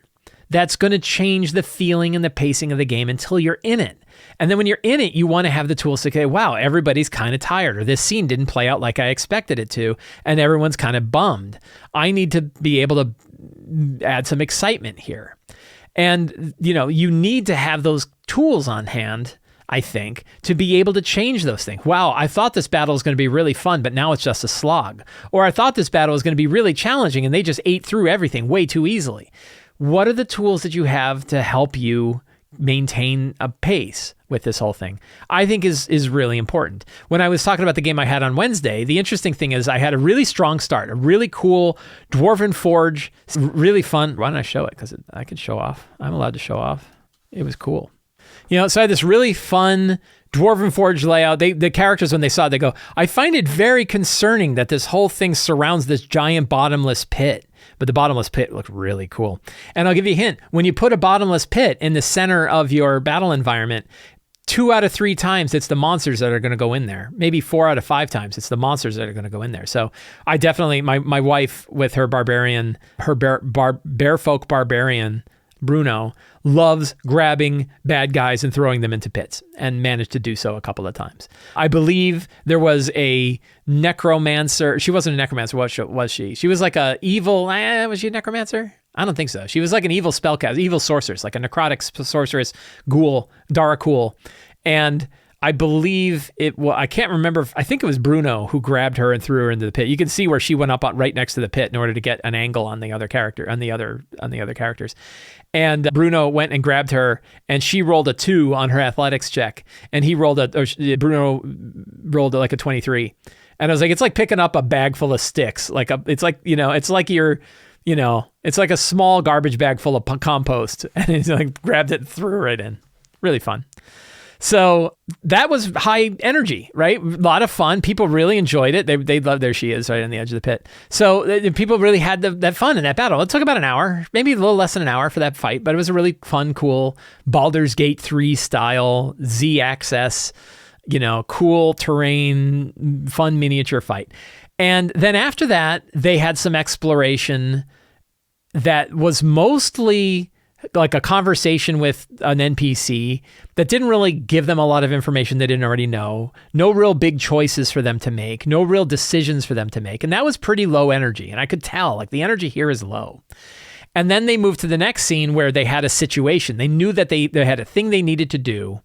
That's going to change the feeling and the pacing of the game until you're in it. And then when you're in it, you want to have the tools to say, wow, everybody's kind of tired, or this scene didn't play out like I expected it to, and everyone's kind of bummed. I need to be able to add some excitement here. And, you need to have those tools on hand, I think, to be able to change those things. Wow, I thought this battle was going to be really fun, but now it's just a slog. Or I thought this battle was going to be really challenging, and they just ate through everything way too easily. What are the tools that you have to help you maintain a pace with this whole thing? I think is really important. When I was talking about the game I had on Wednesday, the interesting thing is I had a really strong start, a really cool Dwarven Forge, really fun. Why don't I show it? Because I can show off. I'm allowed to show off. It was cool. So I had this really fun Dwarven Forge layout. The characters, when they saw it, they go, I find it very concerning that this whole thing surrounds this giant bottomless pit. But the bottomless pit looked really cool. And I'll give you a hint. When you put a bottomless pit in the center of your battle environment, 2 out of 3 times it's the monsters that are going to go in there. Maybe 4 out of 5 times it's the monsters that are going to go in there. So I definitely, my wife with her barbarian, her bearfolk barbarian, Bruno, loves grabbing bad guys and throwing them into pits, and managed to do so a couple of times. I believe there was a necromancer. She wasn't a necromancer. What was she? She was like a evil, was she a necromancer? I don't think so. She was like an evil spellcaster, evil sorceress, like a necrotic sorceress, ghoul, Darakul. And I believe I can't remember. I think it was Bruno who grabbed her and threw her into the pit. You can see where she went up right next to the pit in order to get an angle on the other character, on the other characters. And Bruno went and grabbed her, and she rolled a 2 on her athletics check, and Bruno rolled like a 23. And I was like, it's like picking up a bag full of sticks. It's like a small garbage bag full of compost, and he like grabbed it and threw it right in. Really fun. So that was high energy, right? A lot of fun. People really enjoyed it. They loved, there she is right on the edge of the pit. So people really had that fun in that battle. It took about an hour, maybe a little less than an hour for that fight, but it was a really fun, cool Baldur's Gate 3 style, Z-axis, cool terrain, fun miniature fight. And then after that, they had some exploration that was mostly like a conversation with an NPC that didn't really give them a lot of information they didn't already know. No real big choices for them to make. No real decisions for them to make. And that was pretty low energy. And I could tell, like, the energy here is low. And then they moved to the next scene where they had a situation. They knew that they had a thing they needed to do.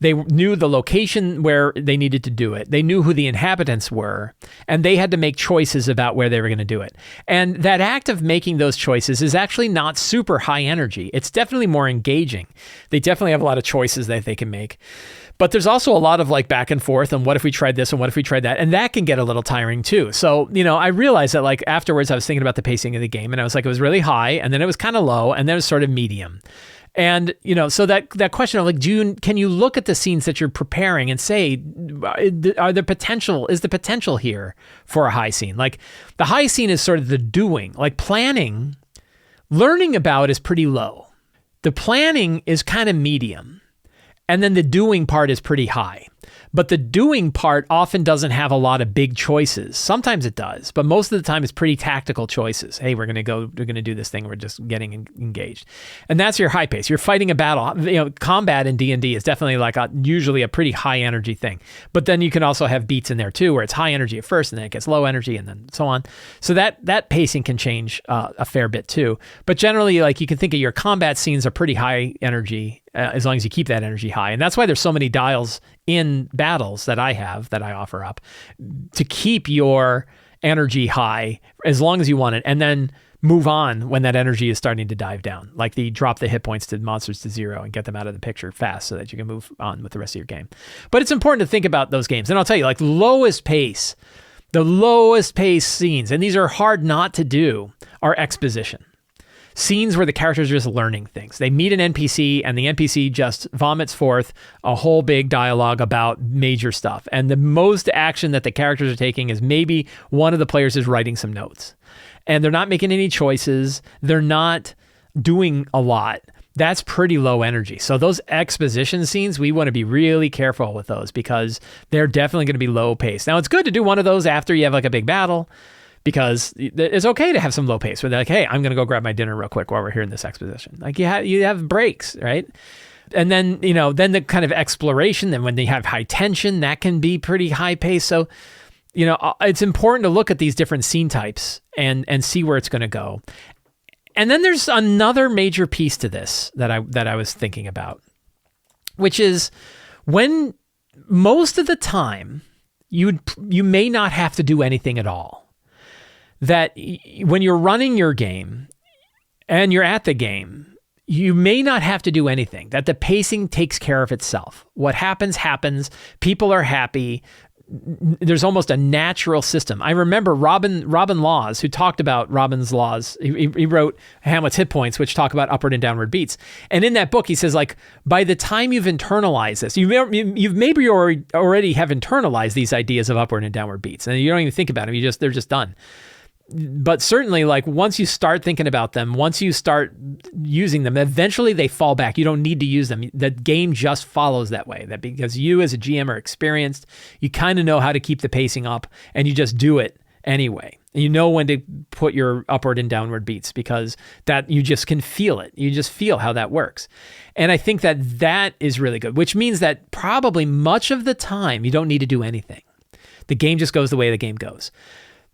They knew the location where they needed to do it. They knew who the inhabitants were, and they had to make choices about where they were going to do it. And that act of making those choices is actually not super high energy. It's definitely more engaging. They definitely have a lot of choices that they can make. But there's also a lot of like back and forth and what if we tried this and what if we tried that? And that can get a little tiring too. So, I realized that like afterwards I was thinking about the pacing of the game and I was like, it was really high and then it was kind of low and then it was sort of medium. And, so that question of like, can you look at the scenes that you're preparing and say, is the potential here for a high scene? Like the high scene is sort of the doing, like planning, learning about is pretty low. The planning is kind of medium. And then the doing part is pretty high. But the doing part often doesn't have a lot of big choices. Sometimes it does, but most of the time it's pretty tactical choices. Hey, we're going to do this thing. We're just getting engaged. And that's your high pace. You're fighting a battle. Combat in D&D is definitely like usually a pretty high energy thing. But then you can also have beats in there too, where it's high energy at first and then it gets low energy and then so on. So that pacing can change a fair bit too. But generally, like you can think of your combat scenes are pretty high energy as long as you keep that energy high. And that's why there's so many dials in battles that I offer up to keep your energy high as long as you want it, and then move on when that energy is starting to dive down. Like drop the hit points to monsters to 0 and get them out of the picture fast so that you can move on with the rest of your game. But it's important to think about those games. And I'll tell you, like the lowest pace scenes, and these are hard not to do, are exposition. Scenes where the characters are just learning things. They meet an NPC and the NPC just vomits forth a whole big dialogue about major stuff. And the most action that the characters are taking is maybe one of the players is writing some notes. And they're not making any choices. They're not doing a lot. That's pretty low energy. So those exposition scenes, we want to be really careful with those because they're definitely going to be low pace. Now, it's good to do one of those after you have like a big battle, because it's okay to have some low pace where they're like, hey, I'm going to go grab my dinner real quick while we're here in this exposition. Like you have breaks, right? And then, then the kind of exploration, then when they have high tension, that can be pretty high pace. So, it's important to look at these different scene types and see where it's going to go. And then there's another major piece to this that I was thinking about, which is when most of the time you may not have to do anything at all. That when you're running your game and you're at the game, you may not have to do anything, that the pacing takes care of itself. What happens. People are happy. There's almost a natural system. I remember Robin Laws, who talked about Robin's Laws. He wrote Hamlet's Hit Points, which talk about upward and downward beats. And in that book, he says, like, by the time you've internalized this, you've maybe already have internalized these ideas of upward and downward beats. And you don't even think about them. They're just done. But certainly, like once you start thinking about them, once you start using them, eventually they fall back. You don't need to use them. The game just follows that way. That because you as a GM are experienced, you kind of know how to keep the pacing up, and you just do it anyway. You know when to put your upward and downward beats because that you just can feel it. You just feel how that works. And I think that is really good, which means that probably much of the time you don't need to do anything. The game just goes the way the game goes.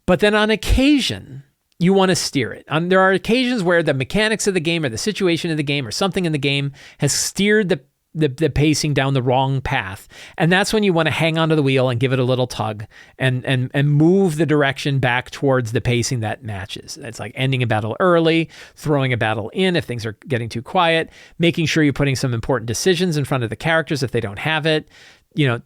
But then on occasion, you want to steer it. There are occasions where the mechanics of the game or the situation of the game or something in the game has steered the pacing down the wrong path. And that's when you want to hang onto the wheel and give it a little tug and move the direction back towards the pacing that matches. It's like ending a battle early, throwing a battle in if things are getting too quiet, making sure you're putting some important decisions in front of the characters if they don't have it.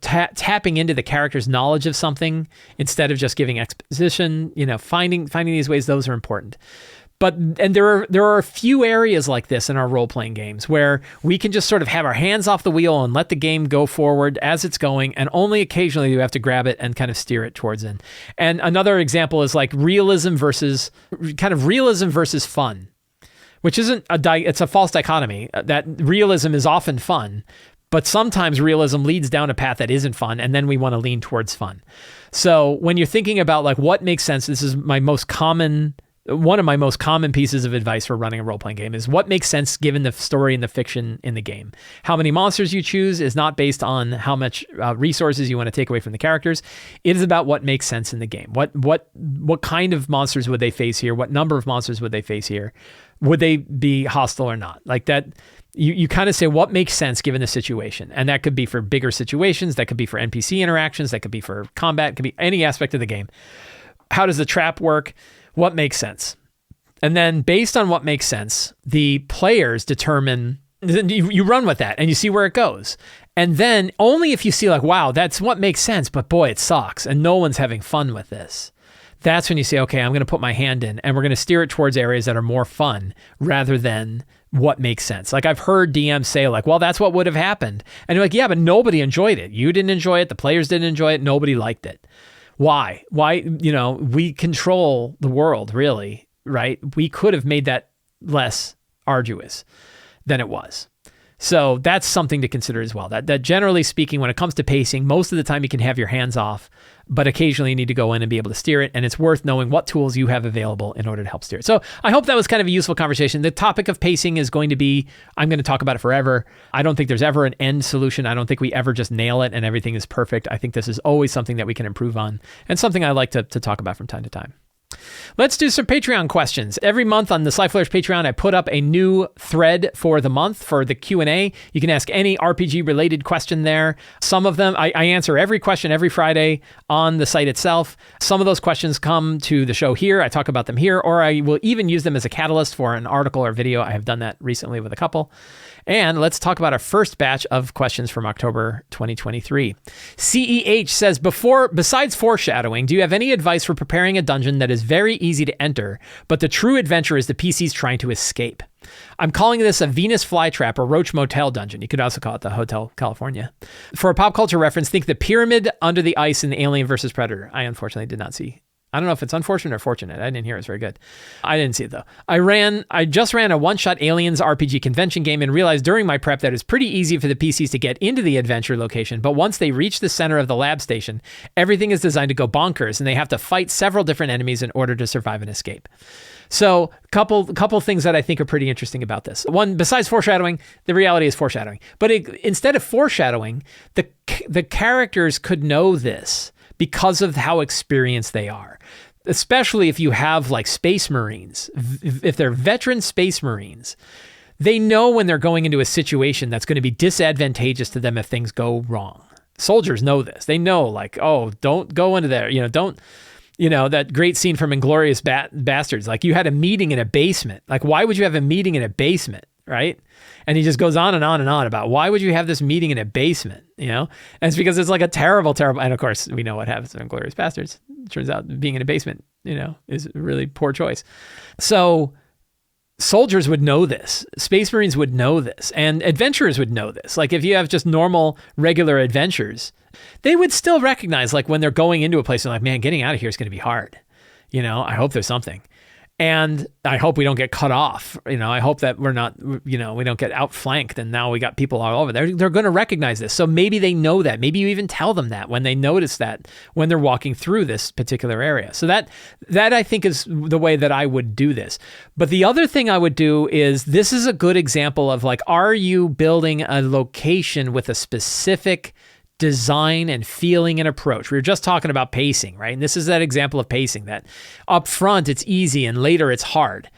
Tapping into the character's knowledge of something instead of just giving exposition, finding these ways, those are important. And there are a few areas like this in our role-playing games where we can just sort of have our hands off the wheel and let the game go forward as it's going, and only occasionally you have to grab it and kind of steer it towards it. And another example is like realism versus fun, which isn't it's a false dichotomy. That realism is often fun, but sometimes realism leads down a path that isn't fun, and then we want to lean towards fun. So when you're thinking about like what makes sense, this is one of my most common pieces of advice for running a role-playing game is what makes sense given the story and the fiction in the game. How many monsters you choose is not based on how much resources you want to take away from the characters. It is about what makes sense in the game. What kind of monsters would they face here? What number of monsters would they face here? Would they be hostile or not? Like that, you kind of say what makes sense given the situation. And that could be for bigger situations. That could be for NPC interactions. That could be for combat. It could be any aspect of the game. How does the trap work? What makes sense? And then based on what makes sense, the players determine, you run with that and you see where it goes. And then only if you see like, wow, that's what makes sense, but boy, it sucks and no one's having fun with this. That's when you say, okay, I'm going to put my hand in and we're going to steer it towards areas that are more fun rather than what makes sense. Like I've heard DMs say like, well, that's what would have happened. And you're like, yeah, but nobody enjoyed it. You didn't enjoy it. The players didn't enjoy it. Nobody liked it. Why? We control the world, really, right? We could have made that less arduous than it was. So that's something to consider as well. That generally speaking, when it comes to pacing, most of the time you can have your hands off, but occasionally you need to go in and be able to steer it. And it's worth knowing what tools you have available in order to help steer it. So I hope that was kind of a useful conversation. The topic of pacing is going to be, I'm going to talk about it forever. I don't think there's ever an end solution. I don't think we ever just nail it and everything is perfect. I think this is always something that we can improve on and something I like to talk about from time to time. Let's do some Patreon questions. Every month on the Sly Flourish Patreon, I put up a new thread for the month for the Q&A. You can ask any RPG-related question there. Some of them, I answer every question every Friday on the site itself. Some of those questions come to the show here. I talk about them here, or I will even use them as a catalyst for an article or video. I have done that recently with a couple. And let's talk about our first batch of questions from October 2023. CEH says, besides foreshadowing, do you have any advice for preparing a dungeon that is very easy to enter, but the true adventure is the PCs trying to escape? I'm calling this a Venus flytrap or Roach Motel dungeon. You could also call it the Hotel California. For a pop culture reference, think the pyramid under the ice in Alien vs. Predator. I unfortunately did not see. I don't know if it's unfortunate or fortunate. I didn't hear it was very good. I didn't see it though. I just ran a one-shot Aliens RPG convention game and realized during my prep that it's pretty easy for the PCs to get into the adventure location, but once they reach the center of the lab station, everything is designed to go bonkers and they have to fight several different enemies in order to survive and escape. So couple things that I think are pretty interesting about this. One, besides foreshadowing, the reality is foreshadowing. But instead of foreshadowing, the characters could know this because of how experienced they are. Especially if you have like Space Marines. If they're veteran Space Marines, they know when they're going into a situation that's going to be disadvantageous to them if things go wrong. Soldiers know this. They know like, oh, don't go into there. That great scene from Inglourious Bastards. Like you had a meeting in a basement. Like why would you have a meeting in a basement? Right? And he just goes on and on and on about why would you have this meeting in a basement, And it's because it's like a terrible, and of course we know what happens in Inglourious Bastards. It turns out being in a basement, is a really poor choice. So soldiers would know this, Space Marines would know this, and adventurers would know this. Like if you have just normal, regular adventures, they would still recognize like when they're going into a place and like, man, getting out of here is going to be hard. I hope there's something. And I hope we don't get cut off. I hope that we're not, we don't get outflanked and now we got people all over there. They're going to recognize this. So maybe they know that. Maybe you even tell them that when they notice that when they're walking through this particular area. So that I think is the way that I would do this. But the other thing I would do is this is a good example of like, are you building a location with a specific design and feeling and approach? We were just talking about pacing, right? And this is that example of pacing that up front it's easy and later it's hard.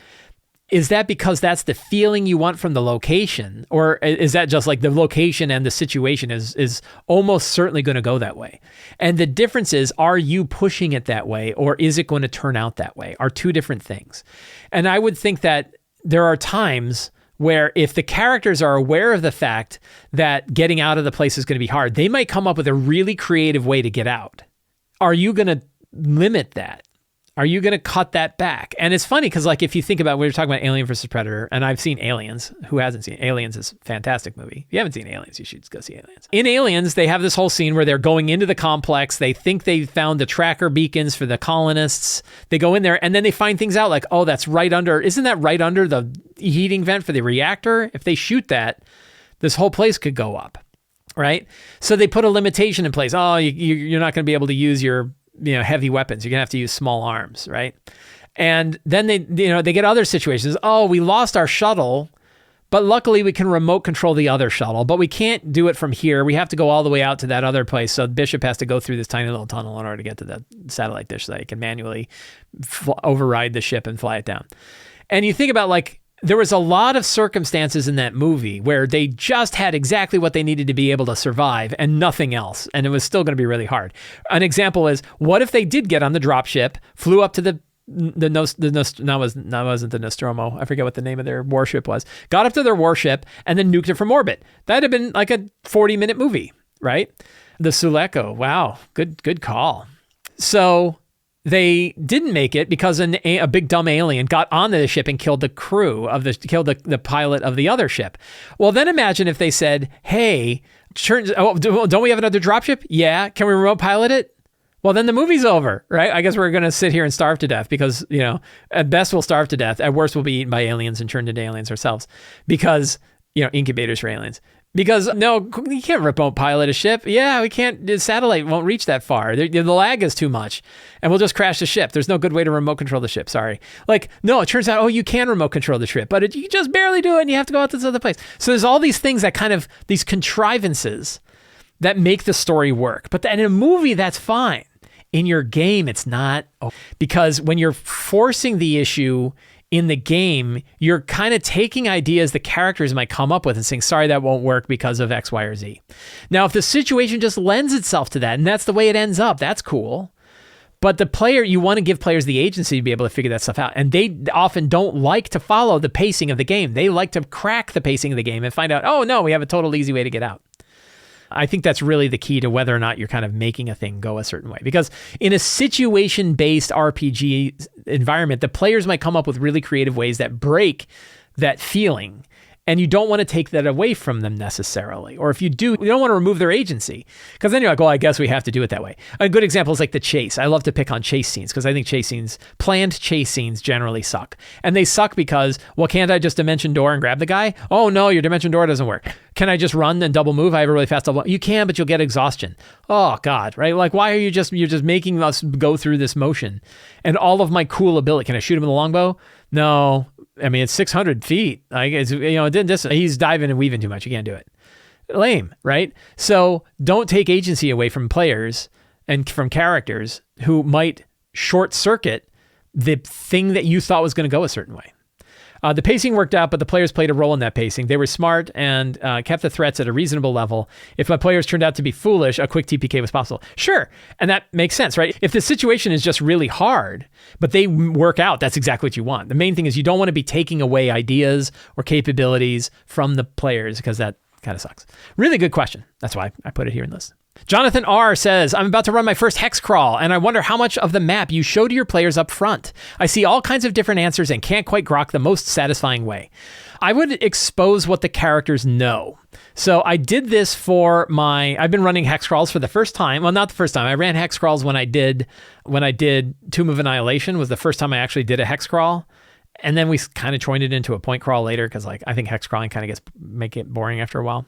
Is that because that's the feeling you want from the location? Or is that just like the location and the situation is almost certainly going to go that way? And the difference is, are you pushing it that way or is it going to turn out that way? Are two different things. And I would think that there are times where if the characters are aware of the fact that getting out of the place is going to be hard, they might come up with a really creative way to get out. Are you going to limit that? Are you going to cut that back? And it's funny because, like, if you think about, we were talking about Alien versus Predator, and I've seen Aliens. Who hasn't seen Aliens? Is a fantastic movie. If you haven't seen Aliens, you should go see Aliens. In Aliens, they have this whole scene where they're going into the complex. They think they found the tracker beacons for the colonists. They go in there, and then they find things out like, oh, that's right under, isn't that right under the heating vent for the reactor? If they shoot that, this whole place could go up, right? So they put a limitation in place. Oh, you're not going to be able to use your heavy weapons. You're gonna have to use small arms, right? And then they get other situations. Oh, we lost our shuttle, but luckily we can remote control the other shuttle, but we can't do it from here. We have to go all the way out to that other place. So Bishop has to go through this tiny little tunnel in order to get to the satellite dish so that he can manually override the ship and fly it down. And you think about, like, there was a lot of circumstances in that movie where they just had exactly what they needed to be able to survive and nothing else. And it was still going to be really hard. An example is, what if they did get on the dropship, flew up to that wasn't the Nostromo. I forget what the name of their warship was. Got up to their warship and then nuked it from orbit. That'd have been like a 40-minute movie, right? The Suleko. Wow. Good call. So they didn't make it because a big dumb alien got onto the ship and killed the crew killed the pilot of the other ship. Well, then imagine if they said, "Hey, don't we have another dropship? Yeah, can we remote pilot it?" Well, then the movie's over, right? I guess we're going to sit here and starve to death because, at best we'll starve to death. At worst we'll be eaten by aliens and turned into aliens ourselves because, incubators for aliens. Because, no, you can't remote pilot a ship. Yeah, we can't. The satellite won't reach that far. The lag is too much. And we'll just crash the ship. There's no good way to remote control the ship. Sorry. Like, no, it turns out, you can remote control the ship, but you just barely do it and you have to go out to this other place. So there's all these things that kind of, these contrivances that make the story work. But in a movie, that's fine. In your game, it's not. Because when you're forcing the issue in the game, you're kind of taking ideas the characters might come up with and saying, sorry, that won't work because of X, Y, or Z. Now, if the situation just lends itself to that, and that's the way it ends up, that's cool. But the player, you want to give players the agency to be able to figure that stuff out. And they often don't like to follow the pacing of the game. They like to crack the pacing of the game and find out, oh no, we have a total easy way to get out. I think that's really the key to whether or not you're kind of making a thing go a certain way. Because in a situation-based RPG environment, the players might come up with really creative ways that break that feeling. And you don't want to take that away from them necessarily. Or if you do, you don't want to remove their agency. Because then you're like, well, I guess we have to do it that way. A good example is like the chase. I love to pick on chase scenes because I think planned chase scenes generally suck. And they suck because, well, can't I just dimension door and grab the guy? Oh no, your dimension door doesn't work. Can I just run and double move? I have a really fast double. You can, but you'll get exhaustion. Oh God, right? Like, why are you're just making us go through this motion? And all of my cool ability, can I shoot him with a longbow? No. I mean, it's 600 feet. He's diving and weaving too much. You can't do it. Lame, right? So don't take agency away from players and from characters who might short circuit the thing that you thought was going to go a certain way. The pacing worked out, but the players played a role in that pacing. They were smart and kept the threats at a reasonable level. If my players turned out to be foolish, a quick TPK was possible. Sure, and that makes sense, right? If the situation is just really hard, but they work out, that's exactly what you want. The main thing is you don't want to be taking away ideas or capabilities from the players because that kind of sucks. Really good question. That's why I put it here in this. Jonathan R. says, I'm about to run my first hex crawl, and I wonder how much of the map you show to your players up front. I see all kinds of different answers and can't quite grok the most satisfying way. I would expose what the characters know. So I did this I've been running hex crawls for the first time. Well, not the first time. I ran hex crawls when I did Tomb of Annihilation was the first time I actually did a hex crawl. And then we kind of joined it into a point crawl later because I think hex crawling kind of make it boring after a while.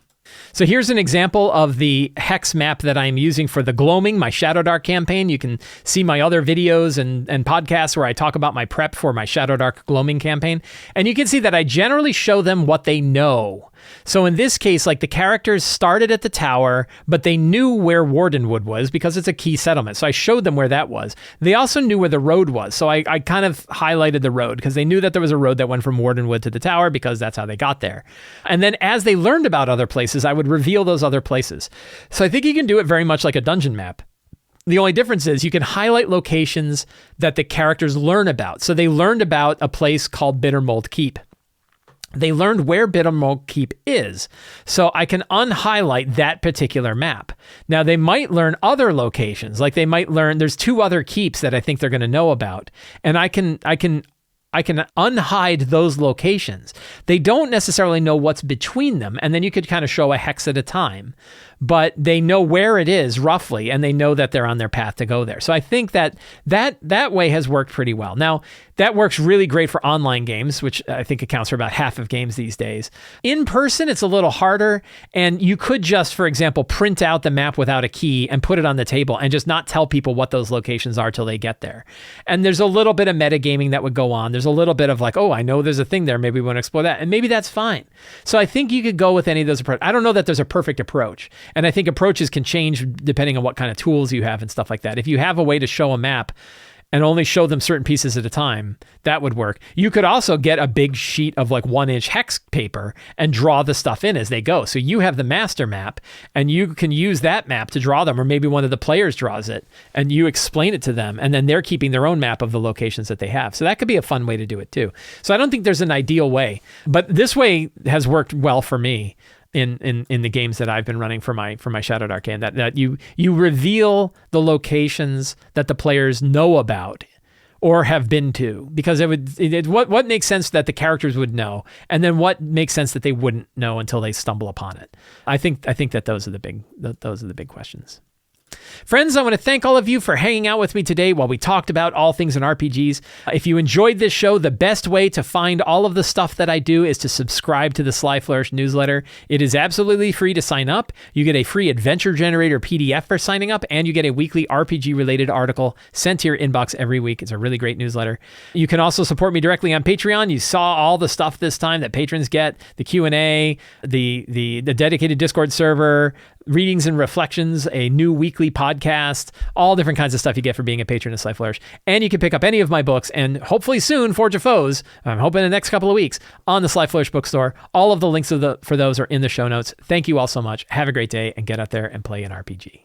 So here's an example of the hex map that I'm using for the Gloaming, my Shadow Dark campaign. You can see my other videos and podcasts where I talk about my prep for my Shadow Dark Gloaming campaign. And you can see that I generally show them what they know. So in this case, like the characters started at the tower, but they knew where Wardenwood was because it's a key settlement. So I showed them where that was. They also knew where the road was. So I kind of highlighted the road because they knew that there was a road that went from Wardenwood to the tower because that's how they got there. And then as they learned about other places, I would reveal those other places. So I think you can do it very much like a dungeon map. The only difference is you can highlight locations that the characters learn about. So they learned about a place called Bittermold Keep. they learned where Bittermold Keep is. So I can unhighlight that particular map. Now they might learn other locations. Like they might learn there's 2 other keeps that I think they're going to know about. And I can unhide those locations. They don't necessarily know what's between them. And then you could kind of show a hex at a time, but they know where it is roughly, and they know that they're on their path to go there. So I think that way has worked pretty well. Now, that works really great for online games, which I think accounts for about half of games these days. In person, it's a little harder, and you could just, for example, print out the map without a key and put it on the table and just not tell people what those locations are till they get there. And there's a little bit of metagaming that would go on. There's a little bit of like, oh, I know there's a thing there. Maybe we want to explore that. And maybe that's fine. So I think you could go with any of those approaches. I don't know that there's a perfect approach. And I think approaches can change depending on what kind of tools you have and stuff like that. If you have a way to show a map and only show them certain pieces at a time, that would work. You could also get a big sheet of like 1-inch hex paper and draw the stuff in as they go. So you have the master map and you can use that map to draw them, or maybe one of the players draws it and you explain it to them, and then they're keeping their own map of the locations that they have. So that could be a fun way to do it too. So I don't think there's an ideal way, but this way has worked well for me in the games that I've been running for my Shadowed Arcane, that you reveal the locations that the players know about or have been to, because what makes sense that the characters would know, and then what makes sense that they wouldn't know until they stumble upon it. I think that those are the big questions. Friends, I want to thank all of you for hanging out with me today while we talked about all things in RPGs. If you enjoyed this show, the best way to find all of the stuff that I do is to subscribe to the Sly Flourish newsletter. It is absolutely free to sign up. You get a free adventure generator PDF for signing up, and you get a weekly RPG-related article sent to your inbox every week. It's a really great newsletter. You can also support me directly on Patreon. You saw all the stuff this time that patrons get: the Q&A, the dedicated Discord server, readings and reflections, a new weekly podcast, all different kinds of stuff you get for being a patron of Sly Flourish. And you can pick up any of my books, and hopefully soon, Forge of Foes, I'm hoping in the next couple of weeks, on the Sly Flourish bookstore. All of the links for those are in the show notes. Thank you all so much. Have a great day, and get out there and play an RPG.